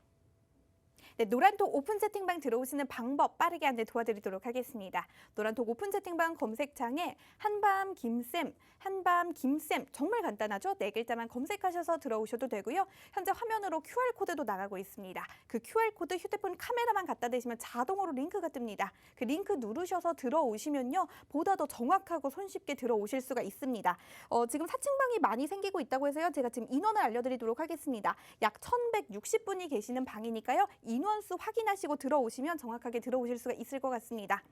네, 노란톡 오픈 채팅방 들어오시는 방법 빠르게 안내 도와드리도록 하겠습니다. 노란톡 오픈 채팅방 검색창에 한밤 김쌤, 한밤 김쌤 정말 간단하죠? 4글자만 검색하셔서 들어오셔도 되고요. 현재 화면으로 QR코드도 나가고 있습니다. 그 QR코드 휴대폰 카메라만 갖다 대시면 자동으로 링크가 뜹니다. 그 링크 누르셔서 들어오시면요. 보다 더 정확하고 손쉽게 들어오실 수가 있습니다. 지금 사칭방이 많이 생기고 있다고 해서요. 제가 지금 인원을 알려드리도록 하겠습니다. 약 1160분이 계시는 방이니까요. 인원수 확인하시고 들어오시면 정확하게 들어오실 수가 있을 것 같습니다.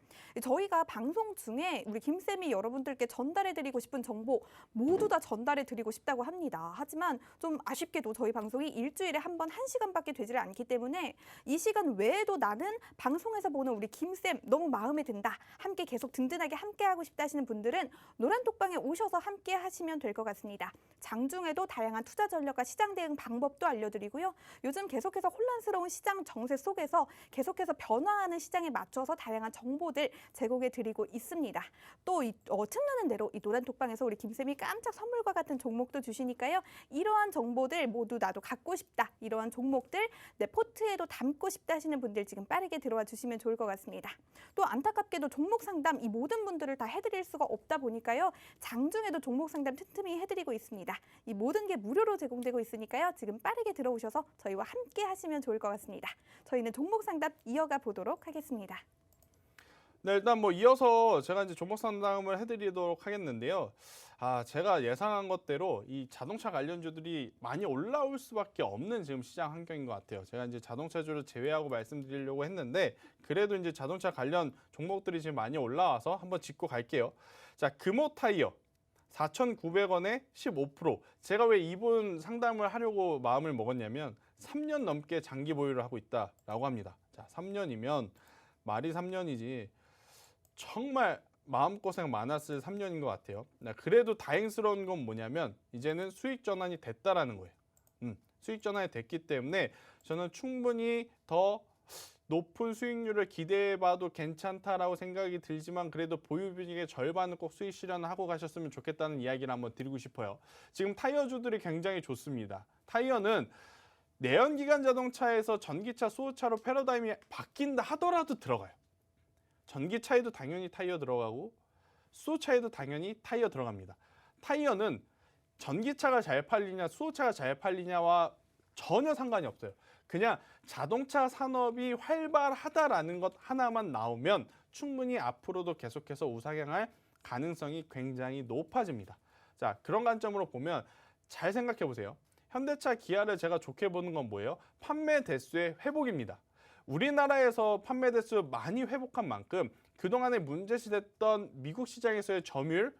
저희가 방송 중에 우리 김쌤이 여러분들께 전달해드리고 싶은 정보 모두 다 전달해드리고 싶다고 합니다. 하지만 좀 아쉽게도 저희 방송이 일주일에 한 번 1시간밖에 되지를 않기 때문에 이 시간 외에도 나는 방송에서 보는 우리 김쌤 너무 마음에 든다. 함께 계속 든든하게 함께하고 싶다 하시는 분들은 노란톡방에 오셔서 함께 하시면 될 것 같습니다. 장중에도 다양한 투자 전략과 시장 대응 방법도 알려드리고요. 요즘 계속해서 혼란스러운 시장 정세 속에서 계속해서 변화하는 시장에 맞춰서 다양한 정보들 제공해 드리고 있습니다. 또 틈나는 대로 이 노란톡방에서 우리 김쌤이 깜짝 선물과 같은 종목도 주시니까요. 이러한 정보들 모두 나도 갖고 싶다. 이러한 종목들 내 포트에도 담고 싶다 하시는 분들 지금 빠르게 들어와 주시면 좋을 것 같습니다. 또 안타깝게도 종목 상담 이 모든 분들을 다 해드릴 수가 없다 보니까요. 장중에도 종목 상담 틈틈이 해드리고 있습니다. 이 모든 게 무료로 제공되고 있으니까요. 지금 빠르게 들어오셔서 저희와 함께 하시면 좋을 것 같습니다. 저희는 종목 상담 이어가 보도록 하겠습니다. 네, 일단 뭐 이어서 제가 이제 종목 상담을 해드리도록 하겠는데요. 제가 예상한 것대로 이 자동차 관련주들이 많이 올라올 수밖에 없는 지금 시장 환경인 것 같아요. 제가 이제 자동차주를 제외하고 말씀드리려고 했는데 그래도 이제 자동차 관련 종목들이 지금 많이 올라와서 한번 짚고 갈게요. 자, 금호 타이어 4,900원에 15%. 제가 왜 이분 상담을 하려고 마음을 먹었냐면 3년 넘게 장기 보유를 하고 있다라고 합니다. 자, 3년이면 말이 3년이지 정말 마음고생 많았을 3년인 것 같아요. 그래도 다행스러운 건 뭐냐면 이제는 수익 전환이 됐다라는 거예요. 수익 전환이 됐기 때문에 저는 충분히 더 높은 수익률을 기대해봐도 괜찮다라고 생각이 들지만 그래도 보유 비중의 절반은 꼭 수익 실현하고 가셨으면 좋겠다는 이야기를 한번 드리고 싶어요. 지금 타이어주들이 굉장히 좋습니다. 타이어는 내연기관 자동차에서 전기차, 수소차로 패러다임이 바뀐다 하더라도 들어가요. 전기차에도 당연히 타이어 들어가고 수소차에도 당연히 타이어 들어갑니다. 타이어는 전기차가 잘 팔리냐 수소차가 잘 팔리냐와 전혀 상관이 없어요. 그냥 자동차 산업이 활발하다라는 것 하나만 나오면 충분히 앞으로도 계속해서 우상향할 가능성이 굉장히 높아집니다. 자, 그런 관점으로 보면 잘 생각해 보세요. 현대차, 기아를 제가 좋게 보는 건 뭐예요? 판매 대수의 회복입니다. 우리나라에서 판매 대수 많이 회복한 만큼 그동안에 문제시됐던 미국 시장에서의 점유율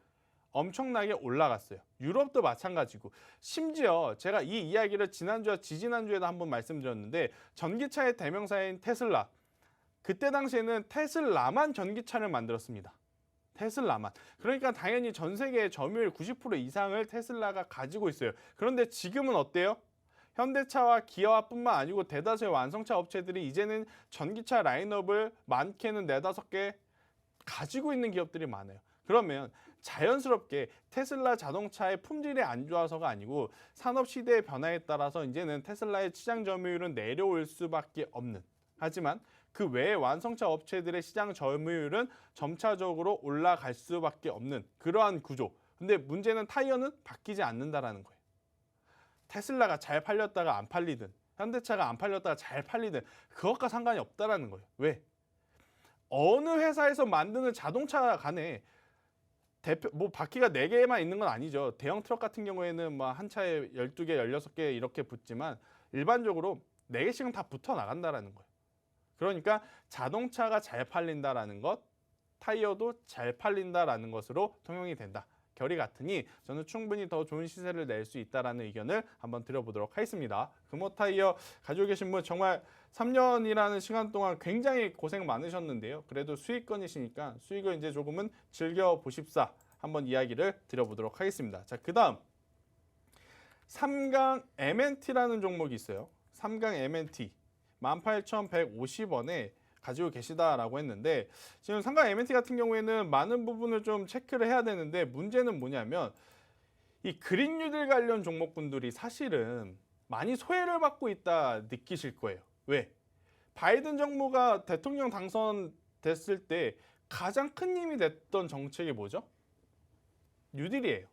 엄청나게 올라갔어요. 유럽도 마찬가지고. 심지어 제가 이 이야기를 지난주와 지지난주에도 한번 말씀드렸는데 전기차의 대명사인 테슬라. 그때 당시에는 테슬라만 전기차를 만들었습니다. 테슬라만. 그러니까 당연히 전 세계의 점유율 90% 이상을 테슬라가 가지고 있어요. 그런데 지금은 어때요? 현대차와 기아뿐만 아니고 대다수의 완성차 업체들이 이제는 전기차 라인업을 많게는 4-5개 가지고 있는 기업들이 많아요. 그러면 자연스럽게 테슬라 자동차의 품질이 안 좋아서가 아니고 산업 시대의 변화에 따라서 이제는 테슬라의 시장 점유율은 내려올 수밖에 없는. 하지만 그 외의 완성차 업체들의 시장 점유율은 점차적으로 올라갈 수밖에 없는 그러한 구조. 근데 문제는 타이어는 바뀌지 않는다라는 거예요. 테슬라가 잘 팔렸다가 안 팔리든 현대차가 안 팔렸다가 잘 팔리든 그것과 상관이 없다라는 거예요. 왜? 어느 회사에서 만드는 자동차 간에 바퀴가 4개만 있는 건 아니죠. 대형 트럭 같은 경우에는 한 차에 12개, 16개 이렇게 붙지만 일반적으로 4개씩은 다 붙어 나간다라는 거예요. 그러니까 자동차가 잘 팔린다라는 것, 타이어도 잘 팔린다라는 것으로 통용이 된다. 결이 같으니 저는 충분히 더 좋은 시세를 낼 수 있다라는 의견을 한번 드려보도록 하겠습니다. 금호 타이어 가지고 계신 분 정말 3년이라는 시간 동안 굉장히 고생 많으셨는데요. 그래도 수익권이시니까 수익을 이제 조금은 즐겨보십사 한번 이야기를 드려보도록 하겠습니다. 자, 그 다음 삼강 MNT라는 종목이 있어요. 삼강 MNT 18,150원에 가지고 계시다라고 했는데 지금 삼강 MNT 같은 경우에는 많은 부분을 좀 체크를 해야 되는데 문제는 뭐냐면 이 그린 뉴딜 관련 종목군들이 사실은 많이 소외를 받고 있다 느끼실 거예요. 왜? 바이든 정부가 대통령 당선됐을 때 가장 큰 힘이 됐던 정책이 뭐죠? 뉴딜이에요.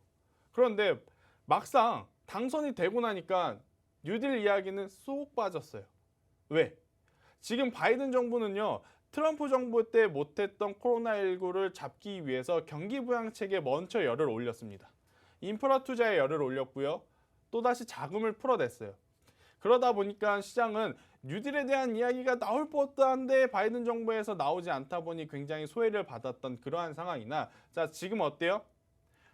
그런데 막상 당선이 되고 나니까 뉴딜 이야기는 쏙 빠졌어요. 왜? 지금 바이든 정부는요. 트럼프 정부 때 못했던 코로나19를 잡기 위해서 경기 부양책에 먼저 열을 올렸습니다. 인프라 투자에 열을 올렸고요. 또다시 자금을 풀어냈어요. 그러다 보니까 시장은 뉴딜에 대한 이야기가 나올 법한데 바이든 정부에서 나오지 않다 보니 굉장히 소외를 받았던 그러한 상황이나 자 지금 어때요?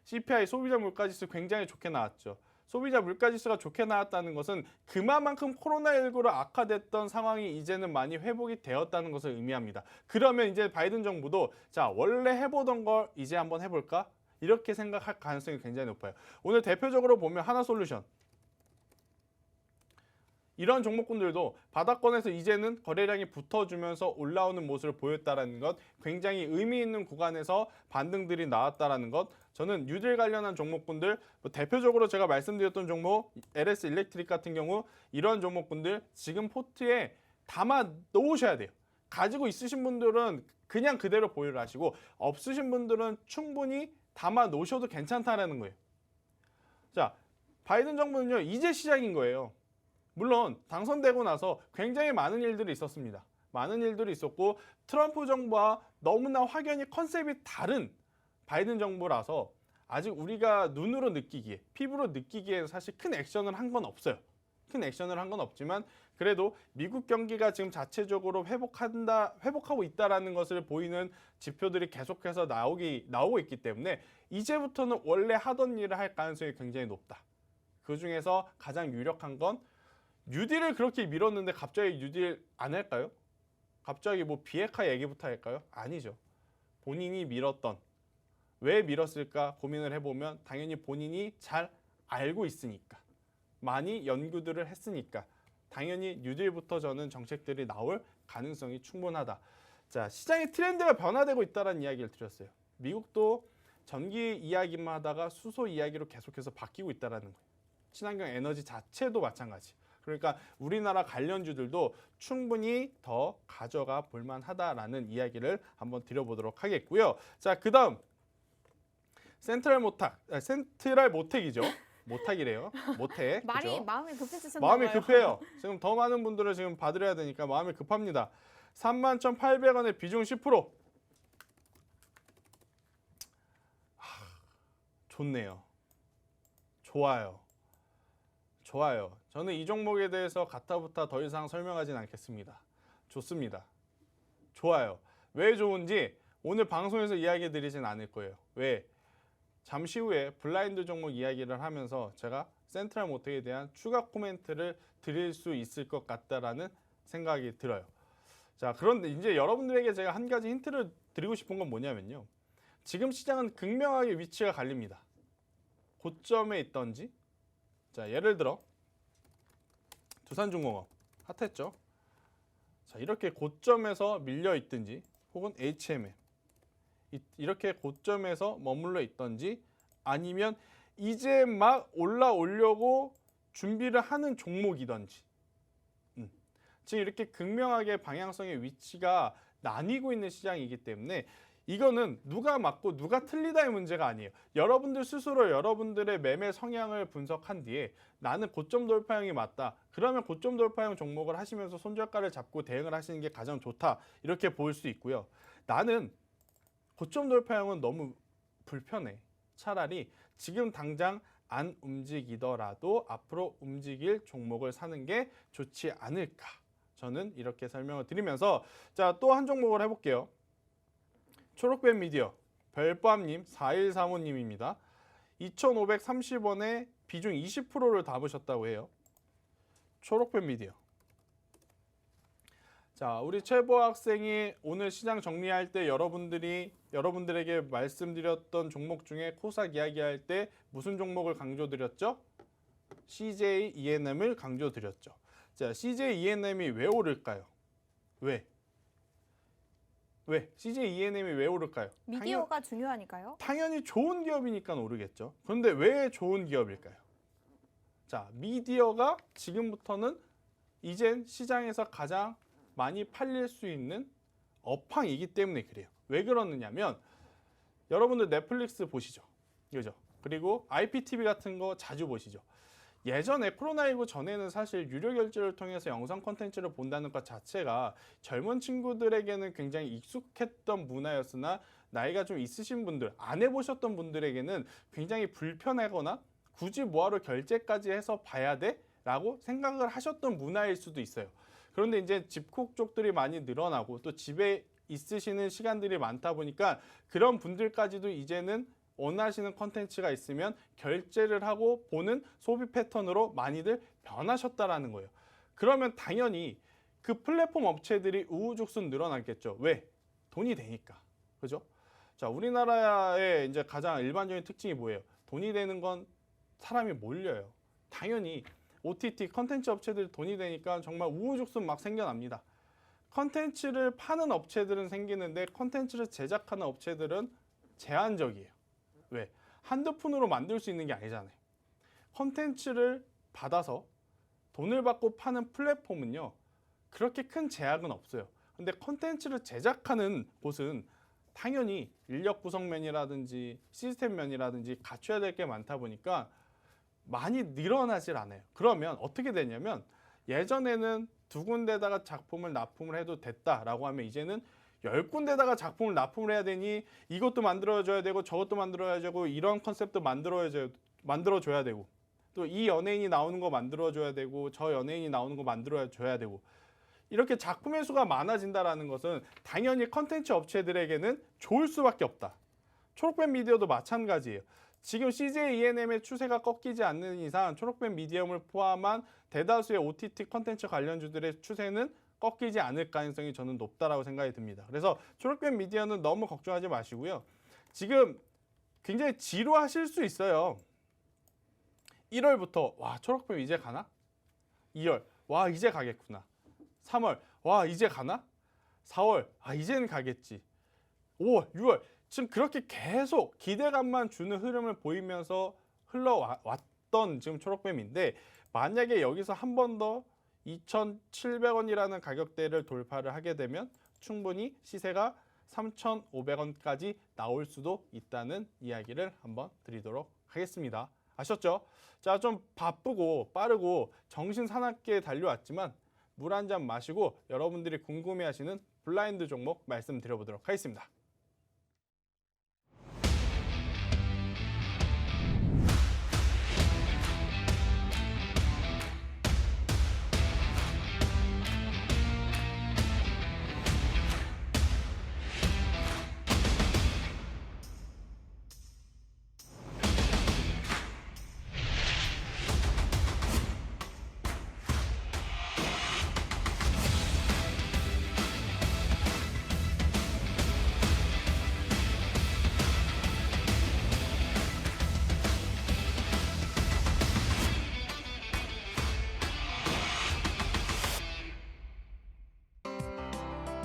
CPI 소비자 물가지수 굉장히 좋게 나왔죠. 소비자 물가지수가 좋게 나왔다는 것은 그만큼 코로나19로 악화됐던 상황이 이제는 많이 회복이 되었다는 것을 의미합니다. 그러면 이제 바이든 정부도 자 원래 해보던 걸 이제 한번 해볼까? 이렇게 생각할 가능성이 굉장히 높아요. 오늘 대표적으로 보면 하나솔루션. 이런 종목군들도 바닥권에서 이제는 거래량이 붙어주면서 올라오는 모습을 보였다는 것, 굉장히 의미 있는 구간에서 반등들이 나왔다는 것, 저는 뉴딜 관련한 종목군들, 대표적으로 제가 말씀드렸던 종목 LS 일렉트릭 같은 경우 이런 종목군들 지금 포트에 담아 놓으셔야 돼요. 가지고 있으신 분들은 그냥 그대로 보유를 하시고 없으신 분들은 충분히 담아 놓으셔도 괜찮다라는 거예요. 자, 바이든 정부는요 이제 시작인 거예요. 물론 당선되고 나서 굉장히 많은 일들이 있었습니다. 많은 일들이 있었고 트럼프 정부와 너무나 확연히 컨셉이 다른 바이든 정부라서 아직 우리가 눈으로 느끼기에, 피부로 느끼기에 사실 큰 액션을 한 건 없어요. 큰 액션을 한 건 없지만 그래도 미국 경기가 지금 자체적으로 회복하고 있다라는 것을 보이는 지표들이 계속해서 나오고 있기 때문에 이제부터는 원래 하던 일을 할 가능성이 굉장히 높다. 그 중에서 가장 유력한 건 뉴딜을 그렇게 밀었는데 갑자기 뉴딜 안 할까요? 갑자기 뭐 비핵화 얘기부터 할까요? 아니죠. 본인이 밀었던 왜 밀었을까 고민을 해보면 당연히 본인이 잘 알고 있으니까 많이 연구들을 했으니까 당연히 뉴딜부터 저는 정책들이 나올 가능성이 충분하다. 자, 시장의 트렌드가 변화되고 있다는 이야기를 드렸어요. 미국도 전기 이야기만 하다가 수소 이야기로 계속해서 바뀌고 있다는 거예요. 친환경 에너지 자체도 마찬가지. 그러니까 우리나라 관련주들도 충분히 더 가져가 볼만하다라는 이야기를 한번 드려보도록 하겠고요. 자, 그 다음 센트럴 모텍이죠. 모탁이래요. 모텍. 그죠? 마음이 급해지셨나 마음이 봐요. 급해요. 지금 더 많은 분들을 지금 받으려야 되니까 마음이 급합니다. 31,800원에 비중 10%. 좋네요. 좋아요. 좋아요. 저는 이 종목에 대해서 가타부타 더 이상 설명하진 않겠습니다. 좋습니다. 좋아요. 왜 좋은지 오늘 방송에서 이야기 드리진 않을 거예요. 왜? 잠시 후에 블라인드 종목 이야기를 하면서 제가 센트럴 모텍에 대한 추가 코멘트를 드릴 수 있을 것 같다라는 생각이 들어요. 자, 그런데 이제 여러분들에게 제가 한 가지 힌트를 드리고 싶은 건 뭐냐면요. 지금 시장은 극명하게 위치가 갈립니다. 고점에 있던지, 자, 예를 들어 두산중공업 핫했죠. 자, 이렇게 고점에서 밀려 있든지 혹은 HMM 이렇게 고점에서 머물러 있던지 아니면 이제 막 올라오려고 준비를 하는 종목이던지 지금 이렇게 극명하게 방향성의 위치가 나뉘고 있는 시장이기 때문에 이거는 누가 맞고 누가 틀리다의 문제가 아니에요. 여러분들 스스로 여러분들의 매매 성향을 분석한 뒤에 나는 고점 돌파형이 맞다. 그러면 고점 돌파형 종목을 하시면서 손절가를 잡고 대응을 하시는 게 가장 좋다. 이렇게 볼 수 있고요. 나는 고점 돌파형은 너무 불편해. 차라리 지금 당장 안 움직이더라도 앞으로 움직일 종목을 사는 게 좋지 않을까. 저는 이렇게 설명을 드리면서 자, 또 한 종목을 해볼게요. 초록뱀 미디어 별밤님 4135님입니다. 2,530원에 비중 20%를 담으셨다고 해요. 초록뱀 미디어. 자, 우리 최보 학생이 오늘 시장 정리할 때 여러분들에게 말씀드렸던 종목 중에 코삭 이야기할 때 무슨 종목을 강조드렸죠? CJ ENM을 강조드렸죠. 자, CJ ENM이 왜 오를까요? 왜? CJ ENM이 왜 오를까요? 미디어가 중요하니까요. 당연히 좋은 기업이니까 오르겠죠. 그런데 왜 좋은 기업일까요? 자, 미디어가 지금부터는 이젠 시장에서 가장 많이 팔릴 수 있는 업황이기 때문에 그래요. 왜 그러느냐면 여러분들 넷플릭스 보시죠. 그죠? 그리고 IPTV 같은 거 자주 보시죠. 예전에 코로나19 전에는 사실 유료 결제를 통해서 영상 콘텐츠를 본다는 것 자체가 젊은 친구들에게는 굉장히 익숙했던 문화였으나 나이가 좀 있으신 분들, 안 해보셨던 분들에게는 굉장히 불편하거나 굳이 뭐하러 결제까지 해서 봐야 돼? 라고 생각을 하셨던 문화일 수도 있어요. 그런데 이제 집콕 쪽들이 많이 늘어나고 또 집에 있으시는 시간들이 많다 보니까 그런 분들까지도 이제는 원하시는 컨텐츠가 있으면 결제를 하고 보는 소비 패턴으로 많이들 변하셨다라는 거예요. 그러면 당연히 그 플랫폼 업체들이 우후죽순 늘어나겠죠. 왜? 돈이 되니까. 그죠? 자, 우리나라의 이제 가장 일반적인 특징이 뭐예요? 돈이 되는 건 사람이 몰려요. 당연히 OTT 컨텐츠 업체들이 돈이 되니까 정말 우후죽순 막 생겨납니다. 컨텐츠를 파는 업체들은 생기는데 컨텐츠를 제작하는 업체들은 제한적이에요. 왜? 한두 푼으로 만들 수 있는 게 아니잖아요. 컨텐츠를 받아서 돈을 받고 파는 플랫폼은요. 그렇게 큰 제약은 없어요. 근데 컨텐츠를 제작하는 곳은 당연히 인력 구성면이라든지 시스템 면이라든지 갖춰야 될 게 많다 보니까 많이 늘어나질 않아요. 그러면 어떻게 되냐면 예전에는 2군데다가 작품을 납품을 해도 됐다라고 하면 이제는 10군데다가 작품을 납품을 해야 되니 이것도 만들어줘야 되고 저것도 만들어야 되고 이런 컨셉도 만들어줘야 되고 또 이 연예인이 나오는 거 만들어줘야 되고 저 연예인이 나오는 거 만들어줘야 되고 이렇게 작품의 수가 많아진다는 것은 당연히 컨텐츠 업체들에게는 좋을 수밖에 없다. 초록뱀 미디어도 마찬가지예요. 지금 CJ ENM의 추세가 꺾이지 않는 이상 초록뱀 미디엄을 포함한 대다수의 OTT 컨텐츠 관련주들의 추세는 꺾이지 않을 가능성이 저는 높다라고 생각이 듭니다. 그래서 초록뱀 미디어는 너무 걱정하지 마시고요. 지금 굉장히 지루하실 수 있어요. 1월부터 와 초록뱀 이제 가나? 2월 와 이제 가겠구나. 3월 와 이제 가나? 4월 아 이제는 가겠지. 5월 6월 지금 그렇게 계속 기대감만 주는 흐름을 보이면서 흘러왔던 지금 초록뱀인데 만약에 여기서 한 번 더 2,700원이라는 가격대를 돌파를 하게 되면 충분히 시세가 3,500원까지 나올 수도 있다는 이야기를 한번 드리도록 하겠습니다. 아셨죠? 자, 좀 바쁘고 빠르고 정신 사납게 달려왔지만 물 한 잔 마시고 여러분들이 궁금해하시는 블라인드 종목 말씀드려보도록 하겠습니다.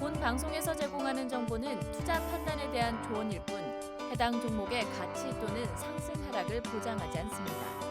본 방송에서 제공하는 정보는 투자 판단에 대한 조언일 뿐 해당 종목의 가치 또는 상승 하락을 보장하지 않습니다.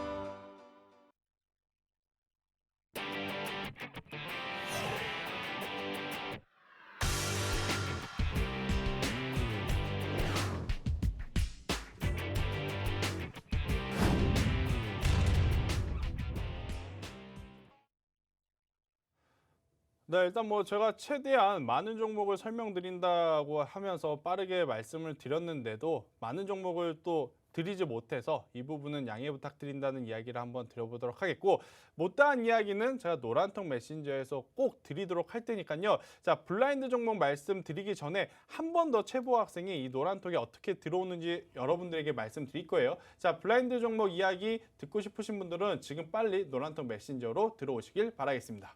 네, 일단 뭐 제가 최대한 많은 종목을 설명드린다고 하면서 빠르게 말씀을 드렸는데도 많은 종목을 또 드리지 못해서 이 부분은 양해 부탁드린다는 이야기를 한번 드려보도록 하겠고, 못다한 이야기는 제가 노란통 메신저에서 꼭 드리도록 할 테니까요. 자, 블라인드 종목 말씀드리기 전에 한 번 더 최보 학생이 이 노란통에 어떻게 들어오는지 여러분들에게 말씀드릴 거예요. 자, 블라인드 종목 이야기 듣고 싶으신 분들은 지금 빨리 노란통 메신저로 들어오시길 바라겠습니다.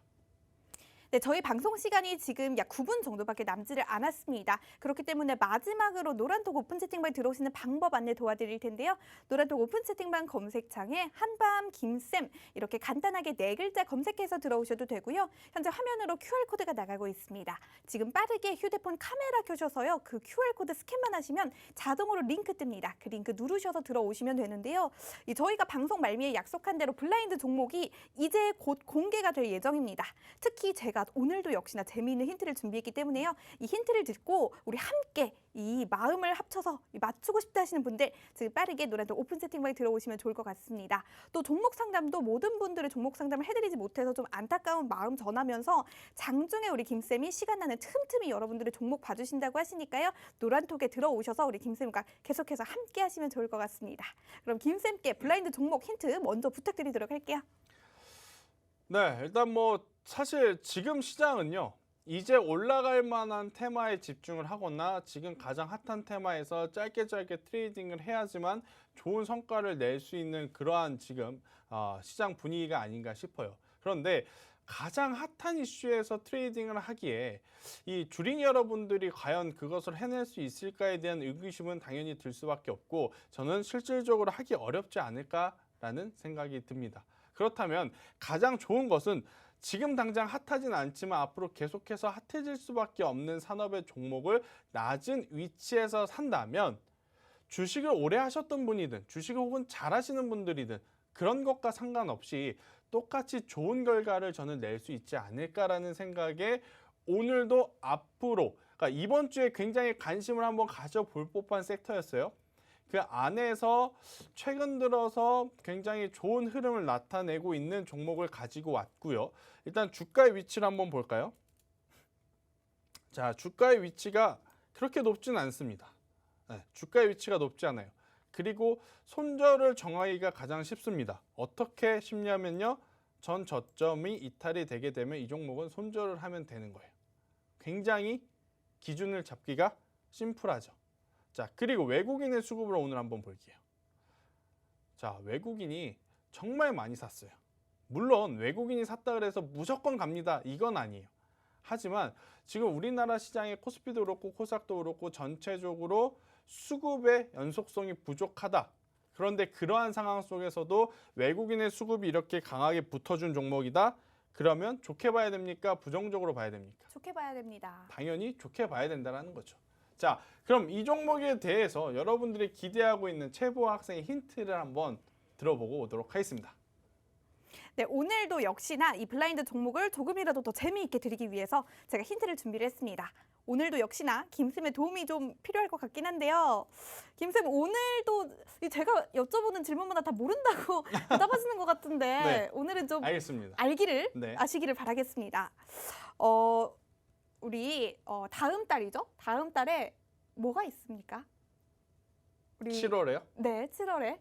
네, 저희 방송 시간이 지금 약 9분 정도밖에 남지를 않았습니다. 그렇기 때문에 마지막으로 노란톡 오픈 채팅방 들어오시는 방법 안내 도와드릴 텐데요. 노란톡 오픈 채팅방 검색창에 한밤 김쌤 이렇게 간단하게 4글자 검색해서 들어오셔도 되고요. 현재 화면으로 QR코드가 나가고 있습니다. 지금 빠르게 휴대폰 카메라 켜셔서요. 그 QR코드 스캔만 하시면 자동으로 링크 뜹니다. 그 링크 누르셔서 들어오시면 되는데요. 저희가 방송 말미에 약속한 대로 블라인드 종목이 이제 곧 공개가 될 예정입니다. 특히 제가 오늘도 역시나 재미있는 힌트를 준비했기 때문에요. 이 힌트를 듣고 우리 함께 이 마음을 합쳐서 맞추고 싶다 하시는 분들 지금 빠르게 노란톡 오픈 채팅방에 들어오시면 좋을 것 같습니다. 또 종목 상담도 모든 분들의 종목 상담을 해드리지 못해서 좀 안타까운 마음 전하면서 장중에 우리 김쌤이 시간 나는 틈틈이 여러분들의 종목 봐주신다고 하시니까요. 노란톡에 들어오셔서 우리 김쌤과 계속해서 함께 하시면 좋을 것 같습니다. 그럼 김쌤께 블라인드 종목 힌트 먼저 부탁드리도록 할게요. 네, 일단 뭐 사실 지금 시장은요. 이제 올라갈 만한 테마에 집중을 하거나 지금 가장 핫한 테마에서 짧게 트레이딩을 해야지만 좋은 성과를 낼 수 있는 그러한 지금 시장 분위기가 아닌가 싶어요. 그런데 가장 핫한 이슈에서 트레이딩을 하기에 이 주린 여러분들이 과연 그것을 해낼 수 있을까에 대한 의구심은 당연히 들 수밖에 없고, 저는 실질적으로 하기 어렵지 않을까라는 생각이 듭니다. 그렇다면 가장 좋은 것은 지금 당장 핫하진 않지만 앞으로 계속해서 핫해질 수밖에 없는 산업의 종목을 낮은 위치에서 산다면 주식을 오래 하셨던 분이든 주식을 혹은 잘하시는 분들이든 그런 것과 상관없이 똑같이 좋은 결과를 저는 낼 수 있지 않을까라는 생각에 오늘도 앞으로, 그러니까 이번 주에 굉장히 관심을 한번 가져볼 법한 섹터였어요. 그 안에서 최근 들어서 굉장히 좋은 흐름을 나타내고 있는 종목을 가지고 왔고요. 일단 주가의 위치를 한번 볼까요? 자, 주가의 위치가 그렇게 높진 않습니다. 네, 주가의 위치가 높지 않아요. 그리고 손절을 정하기가 가장 쉽습니다. 어떻게 쉽냐면요. 전 저점이 이탈이 되게 되면 이 종목은 손절을 하면 되는 거예요. 굉장히 기준을 잡기가 심플하죠. 자, 그리고 외국인의 수급을 오늘 한번 볼게요. 자, 외국인이 정말 많이 샀어요. 물론 외국인이 샀다 그래서 무조건 갑니다. 이건 아니에요. 하지만 지금 우리나라 시장의 코스피도 그렇고 코스닥도 그렇고 전체적으로 수급의 연속성이 부족하다. 그런데 그러한 상황 속에서도 외국인의 수급이 이렇게 강하게 붙어준 종목이다. 그러면 좋게 봐야 됩니까? 부정적으로 봐야 됩니까? 좋게 봐야 됩니다. 당연히 좋게 봐야 된다는 거죠. 자, 그럼 이 종목에 대해서 여러분들이 기대하고 있는 최보 학생의 힌트를 한번 들어보고 오도록 하겠습니다. 네, 오늘도 역시나 이 블라인드 종목을 조금이라도 더 재미있게 드리기 위해서 제가 힌트를 준비를 했습니다. 오늘도 역시나 김쌤의 도움이 좀 필요할 것 같긴 한데요. 김쌤, 오늘도 제가 여쭤보는 질문마다 다 모른다고 대답하시는 것 같은데 네, 오늘은 좀 알겠습니다. 알기를 네. 아시기를 바라겠습니다. 우리 다음 달이죠? 다음 달에 뭐가 있습니까? 우리 7월에요? 네, 7월에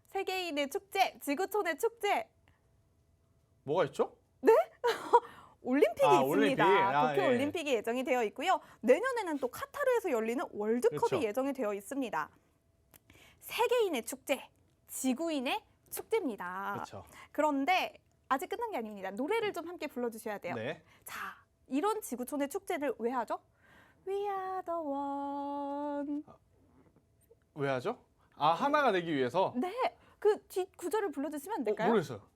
세계인의 축제, 지구촌의 축제, 뭐가 있죠? 올림픽이 아, 있습니다. 올림픽. 아, 도쿄 예. 올림픽이 예정이 되어 있고요. 내년에는 또 카타르에서 열리는 월드컵이 그렇죠. 예정이 되어 있습니다. 세계인의 축제, 지구인의 축제입니다. 그렇죠. 그런데 아직 끝난 게 아닙니다. 노래를 좀 함께 불러주셔야 돼요. 네. 자, 이런 지구촌의 축제를 왜 하죠? We are the one. 왜 하죠? 아, 하나가 되기 위해서? 네, 그 뒷 구절을 불러주시면 안 될까요? 모르겠어요.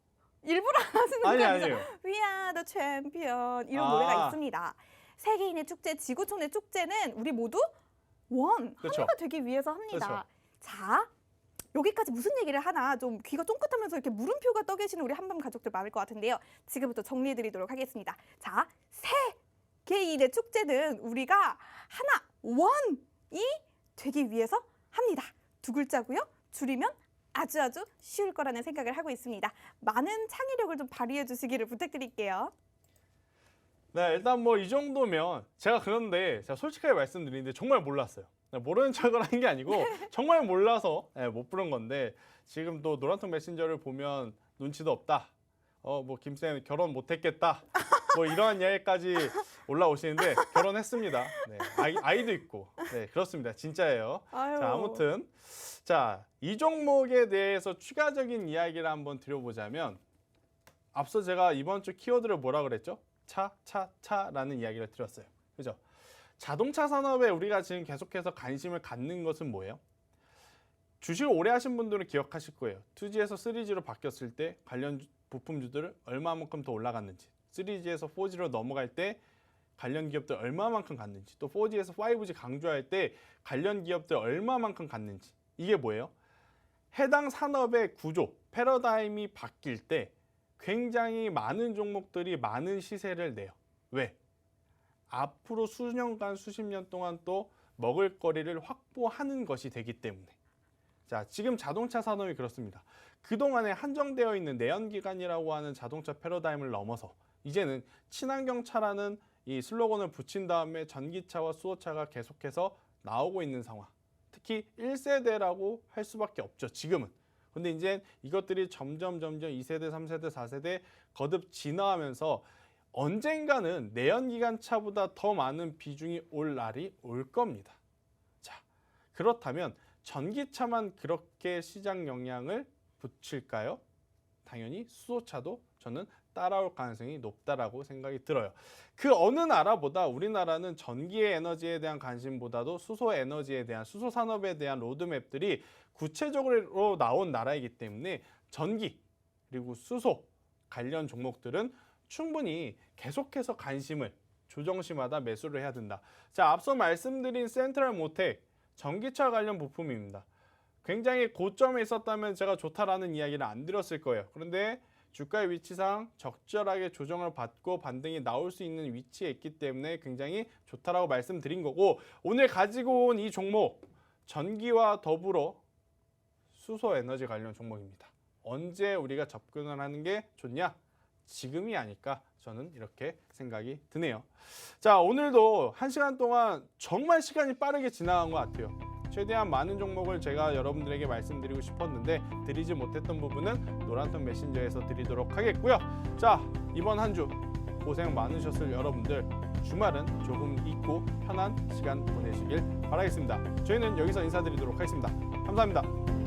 일부러 안 하시는 거 아니, 아니죠? 아니에요. We are the champion 이런 아. 노래가 있습니다. 세계인의 축제, 지구촌의 축제는 우리 모두 그렇죠. 하나가 되기 위해서 합니다. 그렇죠. 자, 여기까지 무슨 얘기를 하나 좀 귀가 쫑긋하면서 이렇게 물음표가 떠 계시는 우리 한밤 가족들 많을 것 같은데요. 지금부터 정리해드리도록 하겠습니다. 자, 세계인의 축제는 우리가 하나, 원이 되기 위해서 합니다. 두 글자고요. 줄이면 아주 쉬울 거라는 생각을 하고 있습니다. 많은 창의력을 좀 발휘해 주시기를 부탁드릴게요. 네, 일단 뭐 이 정도면 제가 솔직하게 말씀드리는데 정말 몰랐어요. 모르는 척을 한 게 아니고 정말 몰라서 못 부른 건데 지금 또 노란통 메신저를 보면 눈치도 없다. 뭐 김쌤 결혼 못했겠다. 뭐 이러한 이야기까지 올라오시는데 결혼했습니다. 네, 아이도 있고. 네, 그렇습니다. 진짜예요. 아유. 자, 아무튼 이 종목에 대해서 추가적인 이야기를 한번 드려보자면 앞서 제가 이번 주 키워드를 뭐라 그랬죠? 차라는 이야기를 드렸어요. 그죠? 자동차 산업에 우리가 지금 계속해서 관심을 갖는 것은 뭐예요? 주식을 오래 하신 분들은 기억하실 거예요. 2G에서 3G로 바뀌었을 때 관련 부품주들을 얼마만큼 더 올라갔는지, 3G에서 4G로 넘어갈 때 관련 기업들 얼마만큼 갔는지, 또 4G에서 5G 강조할 때 관련 기업들 얼마만큼 갔는지. 이게 뭐예요? 해당 산업의 구조, 패러다임이 바뀔 때 굉장히 많은 종목들이 많은 시세를 내요. 왜? 앞으로 수년간, 수십 년 동안 또 먹을거리를 확보하는 것이 되기 때문에. 자, 지금 자동차 산업이 그렇습니다. 그동안에 한정되어 있는 내연기관이라고 하는 자동차 패러다임을 넘어서 이제는 친환경차라는 이 슬로건을 붙인 다음에 전기차와 수소차가 계속해서 나오고 있는 상황. 특히 1세대라고 할 수밖에 없죠, 지금은. 근데 이제 이것들이 점점 2세대, 3세대, 4세대 거듭 진화하면서 언젠가는 내연기관차보다 더 많은 비중이 올 날이 올 겁니다. 자, 그렇다면 전기차만 그렇게 시장 영향을 붙일까요? 당연히 수소차도 저는 따라올 가능성이 높다라고 생각이 들어요. 그 어느 나라보다 우리나라는 전기의 에너지에 대한 관심보다도 수소 에너지에 대한, 수소 산업에 대한 로드맵들이 구체적으로 나온 나라이기 때문에 전기 그리고 수소 관련 종목들은 충분히 계속해서 관심을 조정시마다 매수를 해야 된다. 자, 앞서 말씀드린 센트럴 모텍 전기차 관련 부품입니다. 굉장히 고점에 있었다면 제가 좋다라는 이야기를 안 드렸을 거예요. 그런데 주가의 위치상 적절하게 조정을 받고 반등이 나올 수 있는 위치에 있기 때문에 굉장히 좋다라고 말씀드린 거고, 오늘 가지고 온 이 종목 전기와 더불어 수소 에너지 관련 종목입니다. 언제 우리가 접근을 하는 게 좋냐? 지금이 아닐까 저는 이렇게 생각이 드네요. 자, 오늘도 1시간 동안 정말 시간이 빠르게 지나간 것 같아요. 최대한 많은 종목을 제가 여러분들에게 말씀드리고 싶었는데 드리지 못했던 부분은 노란통 메신저에서 드리도록 하겠고요. 자, 이번 한 주 고생 많으셨을 여러분들 주말은 조금 있고 편한 시간 보내시길 바라겠습니다. 저희는 여기서 인사드리도록 하겠습니다. 감사합니다.